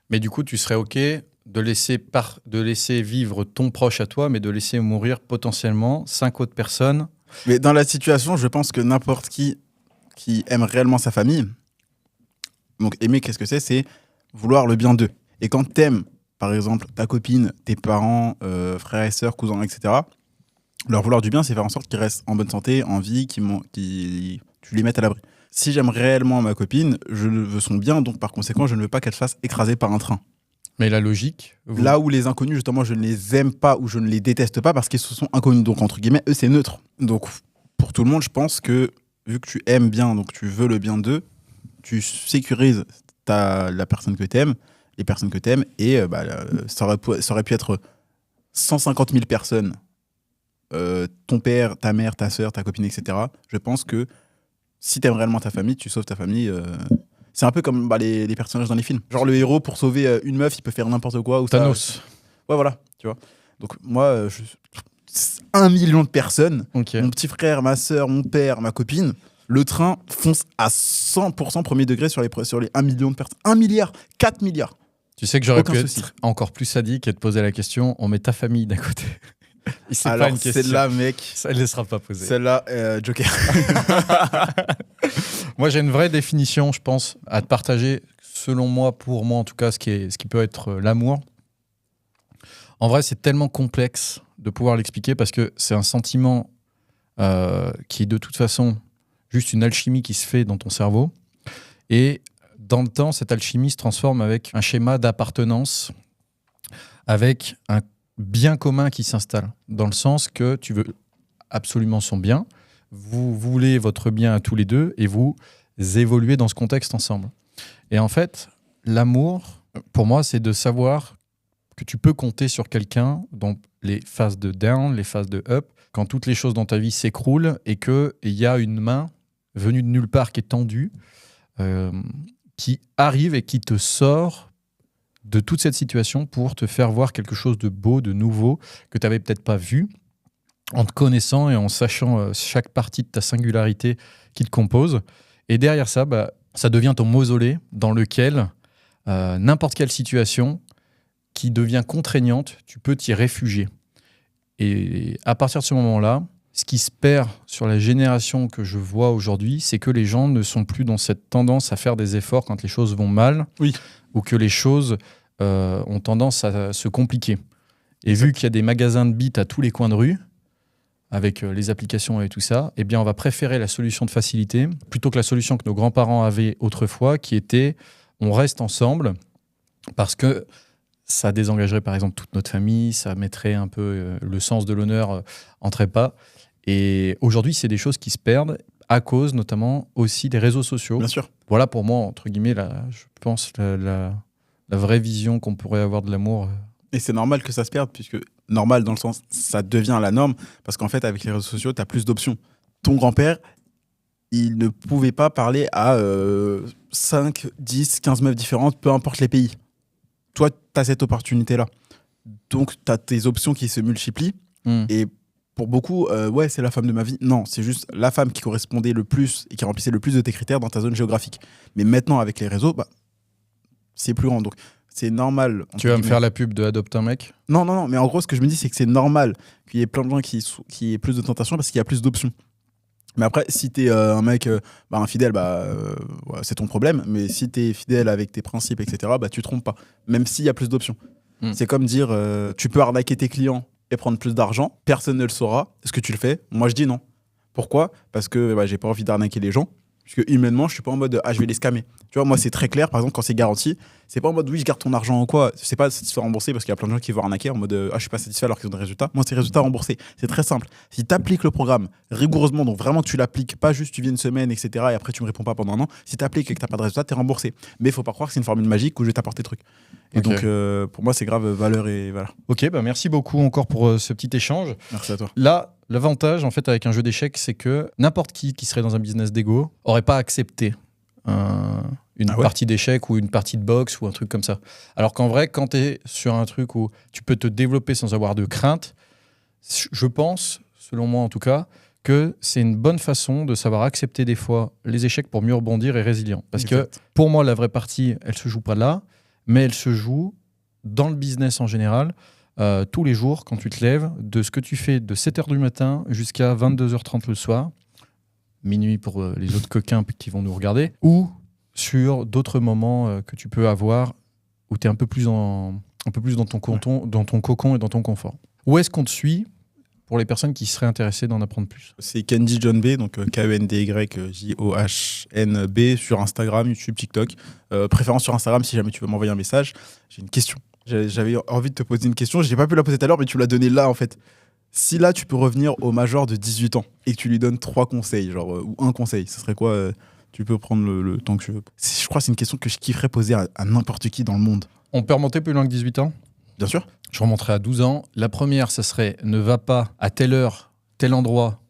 Mais du coup, tu serais OK de laisser vivre ton proche à toi, mais de laisser mourir potentiellement 5 autres personnes. Mais dans la situation, je pense que n'importe qui aime réellement sa famille, donc aimer, qu'est-ce que c'est? C'est vouloir le bien d'eux. Et quand t'aimes, par exemple, ta copine, tes parents, frères et sœurs, cousins, etc., leur vouloir du bien, c'est faire en sorte qu'ils restent en bonne santé, en vie, tu les mettes à l'abri. Si j'aime réellement ma copine, je veux son bien, donc par conséquent, je ne veux pas qu'elle se fasse écraser par un train. Mais la logique... Là où les inconnus, justement, je ne les aime pas ou je ne les déteste pas parce qu'ils se sont inconnus. Donc, entre guillemets, eux, c'est neutre. Donc, pour tout le monde, je pense que vu que tu aimes bien, donc tu veux le bien d'eux, tu sécurises la personne que tu aimes, les personnes que tu aimes, et ça aurait pu être 150 000 personnes, ton père, ta mère, ta sœur, ta copine, etc. Je pense que si tu aimes réellement ta famille, tu sauves ta famille... C'est un peu comme les personnages dans les films. Genre le héros, pour sauver une meuf, il peut faire n'importe quoi. Ou Thanos. Ouais, voilà, tu vois. Donc moi, 1 million de personnes, Okay. mon petit frère, ma sœur, mon père, ma copine, le train fonce à 100% premier degré sur les 1 million de personnes. 1 milliard, 4 milliards. Tu sais que j'aurais Aucun pu souci. être encore plus sadique et te poser la question, on met ta famille d'un côté. Et c'est Alors pas une question. celle-là, mec, Ça ne laissera pas poser. celle-là, Joker. Moi, j'ai une vraie définition, je pense, à te partager, selon moi, pour moi en tout cas, ce qui peut être l'amour. En vrai, c'est tellement complexe de pouvoir l'expliquer parce que c'est un sentiment qui est de toute façon juste une alchimie qui se fait dans ton cerveau. Et dans le temps, cette alchimie se transforme avec un schéma d'appartenance, avec un bien commun qui s'installe, dans le sens que tu veux absolument son bien, vous voulez votre bien à tous les deux et vous évoluez dans ce contexte ensemble. Et en fait, l'amour, pour moi, c'est de savoir que tu peux compter sur quelqu'un dans les phases de down, les phases de up, quand toutes les choses dans ta vie s'écroulent et qu'il y a une main venue de nulle part qui est tendue, qui arrive et qui te sort de toute cette situation pour te faire voir quelque chose de beau, de nouveau, que tu n'avais peut-être pas vu, en te connaissant et en sachant chaque partie de ta singularité qui te compose. Et derrière ça, ça devient ton mausolée dans lequel n'importe quelle situation qui devient contraignante, tu peux t'y réfugier. Et à partir de ce moment-là, ce qui se perd sur la génération que je vois aujourd'hui, c'est que les gens ne sont plus dans cette tendance à faire des efforts quand les choses vont mal, Oui. ou que les choses ont tendance à se compliquer. Et vu qu'il y a des magasins de bits à tous les coins de rue, avec les applications et tout ça, eh bien on va préférer la solution de facilité plutôt que la solution que nos grands-parents avaient autrefois, qui était on reste ensemble, parce que ça désengagerait par exemple toute notre famille, ça mettrait un peu le sens de l'honneur en trépas. Et aujourd'hui, c'est des choses qui se perdent à cause notamment aussi des réseaux sociaux. Bien sûr. Voilà pour moi, entre guillemets, je pense la vraie vision qu'on pourrait avoir de l'amour. Et c'est normal que ça se perde, puisque normal dans le sens, ça devient la norme, parce qu'en fait, avec les réseaux sociaux, tu as plus d'options. Ton grand-père, il ne pouvait pas parler à 5, 10, 15 meufs différentes, peu importe les pays. Toi, tu as cette opportunité-là. Donc, tu as tes options qui se multiplient. Et pour beaucoup, ouais, c'est la femme de ma vie. Non, c'est juste la femme qui correspondait le plus et qui remplissait le plus de tes critères dans ta zone géographique. Mais maintenant, avec les réseaux, bah, c'est plus grand. Donc, c'est normal. Tu vas me faire la pub de Adopte un mec ? Non. Mais en gros, ce que je me dis, c'est que c'est normal qu'il y ait plein de gens qui aient plus de tentations parce qu'il y a plus d'options. Mais après, si t'es un mec infidèle, ouais, c'est ton problème. Mais si t'es fidèle avec tes principes, etc., tu te trompes pas. Même s'il y a plus d'options. C'est comme dire, tu peux arnaquer tes clients et prendre plus d'argent. Personne ne le saura. Est-ce que tu le fais ? Moi, je dis non. Pourquoi ? Parce que j'ai pas envie d'arnaquer les gens. Parce que humainement, je suis pas en mode je vais les scammer. Tu vois, moi, c'est très clair. Par exemple, quand c'est garanti, c'est pas en mode oui, je garde ton argent ou quoi. C'est pas satisfait remboursé parce qu'il y a plein de gens qui vont arnaquer en mode je suis pas satisfait alors qu'ils ont des résultats. Moi, c'est résultats remboursés. C'est très simple. Si tu appliques le programme rigoureusement, donc vraiment que tu l'appliques, pas juste tu viens une semaine, etc. et après tu me réponds pas pendant un an. Si tu appliques et que t'as pas de résultat, t'es remboursé. Mais il faut pas croire que c'est une formule magique où je vais t'apporter des trucs. Et donc, pour moi, c'est grave valeur et voilà. Ok, merci beaucoup encore pour ce petit échange. Merci à toi. Là, l'avantage en fait avec un jeu d'échecs, c'est que n'importe qui serait dans un business d'ego aurait pas accepté une partie d'échecs ou une partie de boxe ou un truc comme ça. Alors qu'en vrai, quand tu es sur un truc où tu peux te développer sans avoir de crainte, je pense, selon moi en tout cas, que c'est une bonne façon de savoir accepter des fois les échecs pour mieux rebondir et résilient. Parce que pour moi, la vraie partie, elle se joue pas là, mais elle se joue dans le business en général. Tous les jours, quand tu te lèves, de ce que tu fais de 7h du matin jusqu'à 22h30 le soir, minuit pour les autres coquins qui vont nous regarder, ou sur d'autres moments que tu peux avoir où tu es un peu plus dans ton cocon et dans ton confort. Où est-ce qu'on te suit pour les personnes qui seraient intéressées d'en apprendre plus ? C'est Kendy John B, donc KENDYJOHNB sur Instagram, YouTube, TikTok. Préférence sur Instagram si jamais tu veux m'envoyer un message. J'ai une question. J'avais envie de te poser une question. Je n'ai pas pu la poser tout à l'heure, mais tu l'as donnée là en fait. Si là tu peux revenir au major de 18 ans et que tu lui donnes 3 conseils, ou un conseil, ce serait quoi Tu peux prendre le temps que tu veux. Je crois que c'est une question que je kifferais poser à n'importe qui dans le monde. On peut remonter plus loin que 18 ans ? Bien sûr. Je remonterai à 12 ans. La première, ça serait ne va pas à telle heure, tel endroit,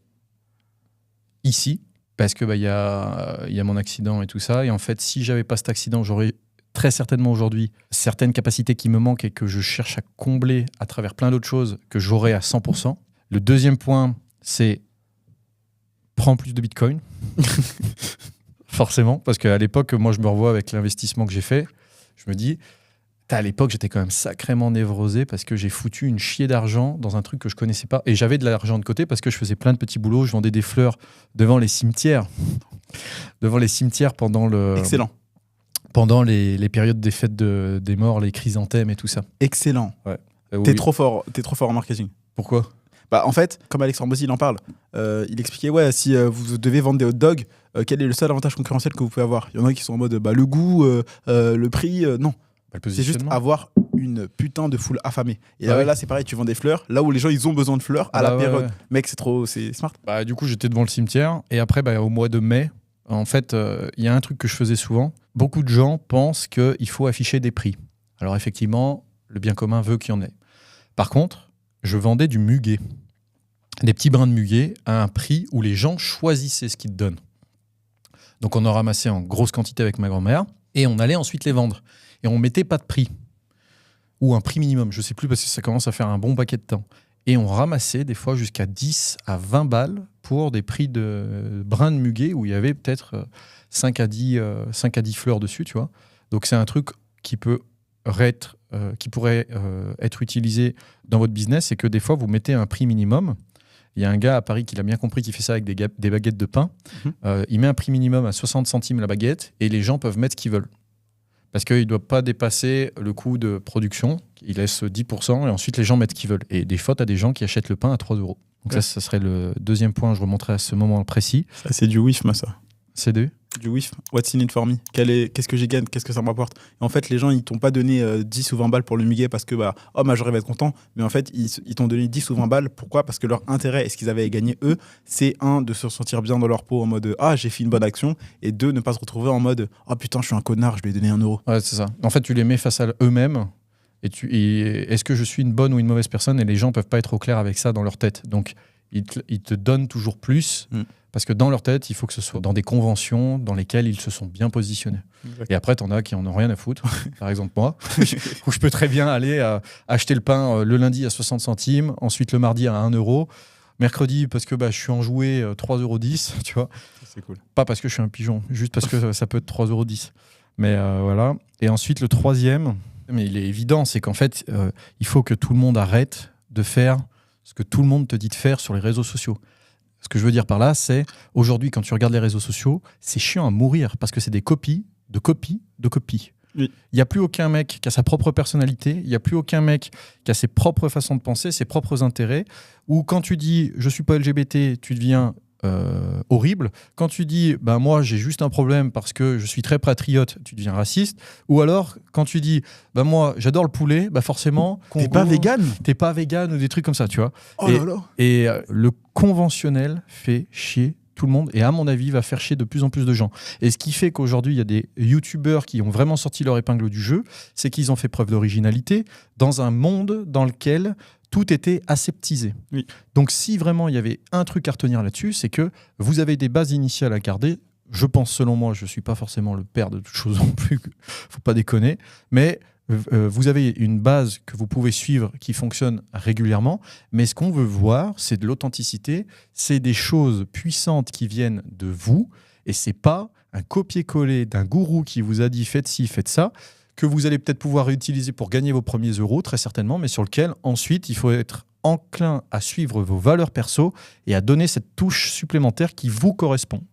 ici, parce que y a mon accident et tout ça. Et en fait, si j'avais pas cet accident, j'aurais très certainement aujourd'hui certaines capacités qui me manquent et que je cherche à combler à travers plein d'autres choses que j'aurais à 100%. Le deuxième point, c'est prends plus de Bitcoin. Forcément, parce qu'à l'époque, moi, je me revois avec l'investissement que j'ai fait. Je me dis, à l'époque, j'étais quand même sacrément névrosé parce que j'ai foutu une chier d'argent dans un truc que je connaissais pas. Et j'avais de l'argent de côté parce que je faisais plein de petits boulots. Je vendais des fleurs devant les cimetières. Excellent. Pendant les périodes des fêtes des morts, les chrysanthèmes et tout ça. Excellent. Ouais. T'es trop fort en marketing. Pourquoi ? En fait, comme Alexandre Bossi, il en parle, il expliquait, si vous devez vendre des hot dogs, quel est le seul avantage concurrentiel que vous pouvez avoir ? Il y en a qui sont en mode, le goût, le prix, non. C'est juste avoir une putain de foule affamée. Et là, c'est pareil, tu vends des fleurs, là où les gens, ils ont besoin de fleurs à la période. Ouais. Mec, c'est smart. Du coup, j'étais devant le cimetière, et après, au mois de mai, en fait, il y a un truc que je faisais souvent. Beaucoup de gens pensent qu'il faut afficher des prix. Alors effectivement, le bien commun veut qu'il y en ait. Par contre, je vendais du muguet. Des petits brins de muguet à un prix où les gens choisissaient ce qu'ils te donnent. Donc on en ramassait en grosse quantité avec ma grand-mère et on allait ensuite les vendre. Et on mettait pas de prix. Ou un prix minimum, je sais plus parce que ça commence à faire un bon paquet de temps. Et on ramassait des fois jusqu'à 10 à 20 balles pour des prix de brins de muguet où il y avait peut-être 5 à 10 fleurs dessus, tu vois. Donc c'est un truc qui pourrait être utilisé dans votre business, c'est que des fois vous mettez un prix minimum. Il y a un gars à Paris qui l'a bien compris, qui fait ça avec des baguettes de pain. Il met un prix minimum à 60 centimes la baguette et les gens peuvent mettre ce qu'ils veulent. Parce qu'il ne doit pas dépasser le coût de production. Il laisse 10% et ensuite les gens mettent ce qu'ils veulent. Et des fois, tu as des gens qui achètent le pain à 3 euros. Donc ça serait le deuxième point, je remonterai à ce moment précis. Ça, c'est du WIFM, ça. C'est du WIFM. What's in it for me? Qu'est-ce que j'ai gagné? Qu'est-ce que ça m'apporte? Et en fait, les gens, ils t'ont pas donné 10 ou 20 balles pour le muguet parce que j'aurais être content. Mais en fait, ils t'ont donné 10 ou 20 balles. Pourquoi? Parce que leur intérêt et ce qu'ils avaient gagné, eux, c'est de se sentir bien dans leur peau en mode j'ai fait une bonne action. Et deux, ne pas se retrouver en mode putain, je suis un connard, je lui ai donné 1 euro. Ouais, c'est ça. En fait, tu les mets face à eux-mêmes. Et est-ce que je suis une bonne ou une mauvaise personne? Et les gens peuvent pas être au clair avec ça dans leur tête. Donc, ils te donnent toujours plus parce que dans leur tête, il faut que ce soit dans des conventions dans lesquelles ils se sont bien positionnés. Exactement. Et après, t'en as qui en ont rien à foutre. Par exemple, moi, où je peux très bien aller acheter le pain le lundi à 60 centimes, ensuite le mardi à 1 euro, mercredi parce que je suis enjoué 3,10 euros, tu vois. C'est cool. Pas parce que je suis un pigeon, juste parce que ça peut être 3,10 euros. Mais voilà. Et ensuite, le troisième, mais il est évident, c'est qu'en fait, il faut que tout le monde arrête de faire ce que tout le monde te dit de faire sur les réseaux sociaux. Ce que je veux dire par là, c'est aujourd'hui, quand tu regardes les réseaux sociaux, c'est chiant à mourir parce que c'est des copies, de copies, de copies. Oui. Il n'y a plus aucun mec qui a sa propre personnalité, il n'y a plus aucun mec qui a ses propres façons de penser, ses propres intérêts. Ou quand tu dis « je ne suis pas LGBT », tu deviens horrible. Quand tu dis moi j'ai juste un problème parce que je suis très patriote, tu deviens raciste. Ou alors quand tu dis moi j'adore le poulet, forcément t'es pas vegan ou des trucs comme ça, tu vois. Et le conventionnel fait chier tout le monde et à mon avis va faire chier de plus en plus de gens. Et ce qui fait qu'aujourd'hui il y a des youtubeurs qui ont vraiment sorti leur épingle du jeu, c'est qu'ils ont fait preuve d'originalité dans un monde dans lequel tout était aseptisé. Oui. Donc si vraiment il y avait un truc à retenir là-dessus, c'est que vous avez des bases initiales à garder. Je pense, selon moi, je ne suis pas forcément le père de toutes choses non plus, faut pas déconner, mais vous avez une base que vous pouvez suivre qui fonctionne régulièrement, mais ce qu'on veut voir, c'est de l'authenticité, c'est des choses puissantes qui viennent de vous, et c'est pas un copier-coller d'un gourou qui vous a dit faites ci, faites ça, que vous allez peut-être pouvoir utiliser pour gagner vos premiers euros, très certainement, mais sur lequel, ensuite, il faut être enclin à suivre vos valeurs perso et à donner cette touche supplémentaire qui vous correspond.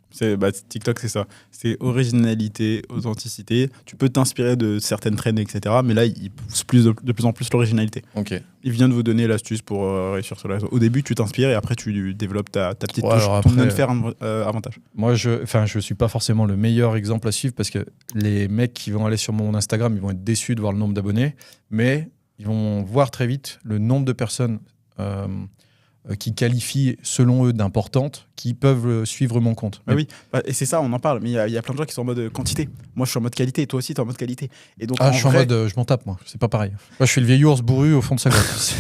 TikTok, c'est ça. C'est originalité, authenticité. Tu peux t'inspirer de certaines trends, etc. Mais là, il pousse de plus en plus l'originalité. Okay. Il vient de vous donner l'astuce pour réussir sur la réseau. Au début, tu t'inspires et après, tu développes ta petite touche, ton unfair avantage. Moi, je suis pas forcément le meilleur exemple à suivre parce que les mecs qui vont aller sur mon Instagram, ils vont être déçus de voir le nombre d'abonnés, mais ils vont voir très vite le nombre de personnes qui qualifient selon eux d'importantes, qui peuvent suivre mon compte. Oui, et c'est ça, on en parle, mais il y a plein de gens qui sont en mode quantité. Moi, je suis en mode qualité, et toi aussi, tu es en mode qualité. Et donc, je suis en mode, je m'en tape, moi. C'est pas pareil. Moi, je suis le vieil ours bourru au fond de sa grotte.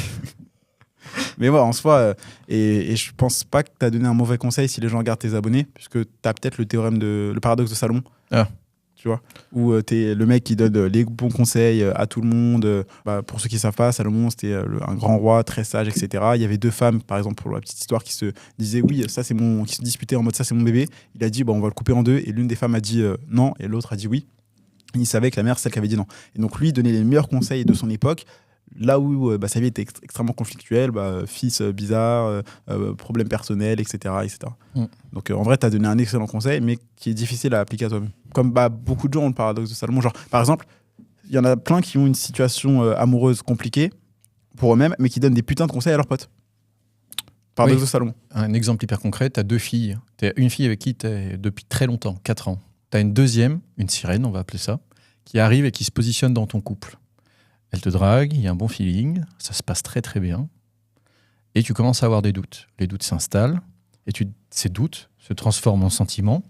Mais en soi, et je pense pas que tu as donné un mauvais conseil si les gens regardent tes abonnés, puisque tu as peut-être le paradoxe de Salomon. Ah. Tu vois, où t'es le mec qui donne les bons conseils à tout le monde. Pour ceux qui ne savent pas, Salomon, c'était un grand roi, très sage, etc. Il y avait 2 femmes, par exemple, pour la petite histoire, qui se disaient oui, ça c'est qui se disputaient en mode ça c'est mon bébé. Il a dit on va le couper en 2, et l'une des femmes a dit non, et l'autre a dit oui. Il savait que la mère, c'est celle qui avait dit non. Et donc lui, il donnait les meilleurs conseils de son époque. Là où sa vie était extrêmement conflictuelle, fils bizarre, problèmes personnels, etc. etc. Donc en vrai, tu as donné un excellent conseil, mais qui est difficile à appliquer à toi-même. Comme beaucoup de gens ont le paradoxe de Salomon. Genre, par exemple, il y en a plein qui ont une situation amoureuse compliquée pour eux-mêmes, mais qui donnent des putains de conseils à leurs potes. Paradoxe de Salomon. Un exemple hyper concret, tu as 2 filles. Tu as une fille avec qui tu es depuis très longtemps, 4 ans. Tu as une deuxième, une sirène, on va appeler ça, qui arrive et qui se positionne dans ton couple. Elle te drague, il y a un bon feeling, ça se passe très très bien. Et tu commences à avoir des doutes. Les doutes s'installent, et ces doutes se transforment en sentiments.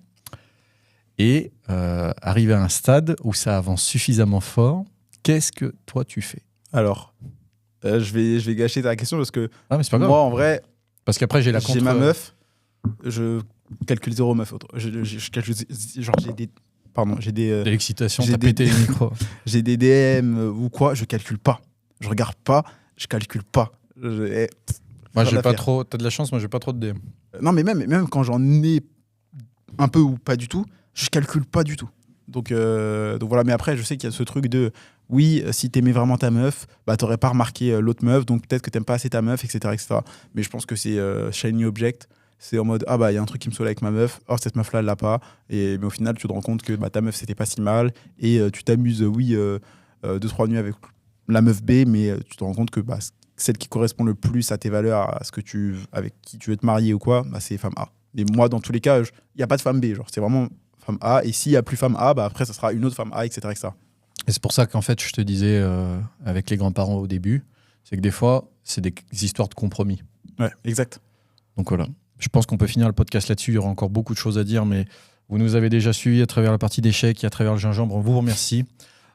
Et arrivé à un stade où ça avance suffisamment fort, qu'est-ce que toi tu fais? Alors, je vais gâcher ta question parce que mais c'est pas grave. Moi, en vrai, parce qu'après j'ai ma meuf, je calcule 0 meuf. Je calcule, genre j'ai des... Pardon, j'ai des... de l'excitation, t'as pété les micros. J'ai des DM ou quoi, je calcule pas. Je regarde pas, je calcule pas. Moi, j'ai pas trop... T'as de la chance, moi, j'ai pas trop de DM. Non, mais même quand j'en ai un peu ou pas du tout, je calcule pas du tout. Donc voilà, mais après, je sais qu'il y a ce truc de oui, si t'aimais vraiment ta meuf, bah t'aurais pas remarqué l'autre meuf, donc peut-être que t'aimes pas assez ta meuf, etc., etc. Mais je pense que c'est shiny object. C'est en mode ah bah il y a un truc qui me saoule avec ma meuf, or cette meuf là elle l'a pas, mais au final tu te rends compte que bah, ta meuf c'était pas si mal et tu t'amuses 2-3 nuits avec la meuf B, mais tu te rends compte que bah, celle qui correspond le plus à tes valeurs, à ce que avec qui tu veux te marier ou quoi, bah, c'est femme A. Mais moi dans tous les cas, il n'y a pas de femme B, genre c'est vraiment femme A, et s'il y a plus femme A, bah après ça sera une autre femme A, etc., etc. Et c'est pour ça qu'en fait, je te disais avec les grands-parents au début, c'est que des fois, c'est des histoires de compromis. Ouais, exact. Donc voilà. Je pense qu'on peut finir le podcast là-dessus. Il y aura encore beaucoup de choses à dire, mais vous nous avez déjà suivis à travers la partie d'échecs et à travers le gingembre. On vous remercie.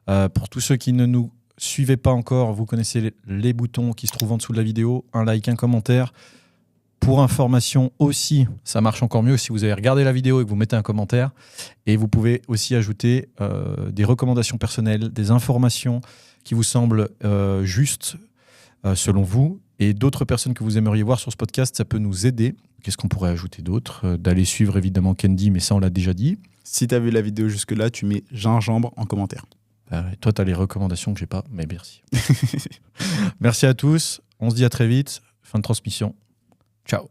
Pour tous ceux qui ne nous suivez pas encore, vous connaissez les boutons qui se trouvent en dessous de la vidéo. Un like, un commentaire. Pour information aussi, ça marche encore mieux si vous avez regardé la vidéo et que vous mettez un commentaire. Et vous pouvez aussi ajouter des recommandations personnelles, des informations qui vous semblent justes selon vous et d'autres personnes que vous aimeriez voir sur ce podcast. Ça peut nous aider. Qu'est-ce qu'on pourrait ajouter d'autre ? D'aller suivre évidemment Kendi, mais ça on l'a déjà dit. Si tu as vu la vidéo jusque-là, tu mets gingembre en commentaire. Toi, tu as les recommandations que j'ai pas, mais merci. Merci à tous. On se dit à très vite. Fin de transmission. Ciao.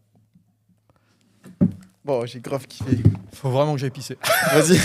Bon, j'ai grave kiffé. Faut vraiment que j'aille pisser. Vas-y.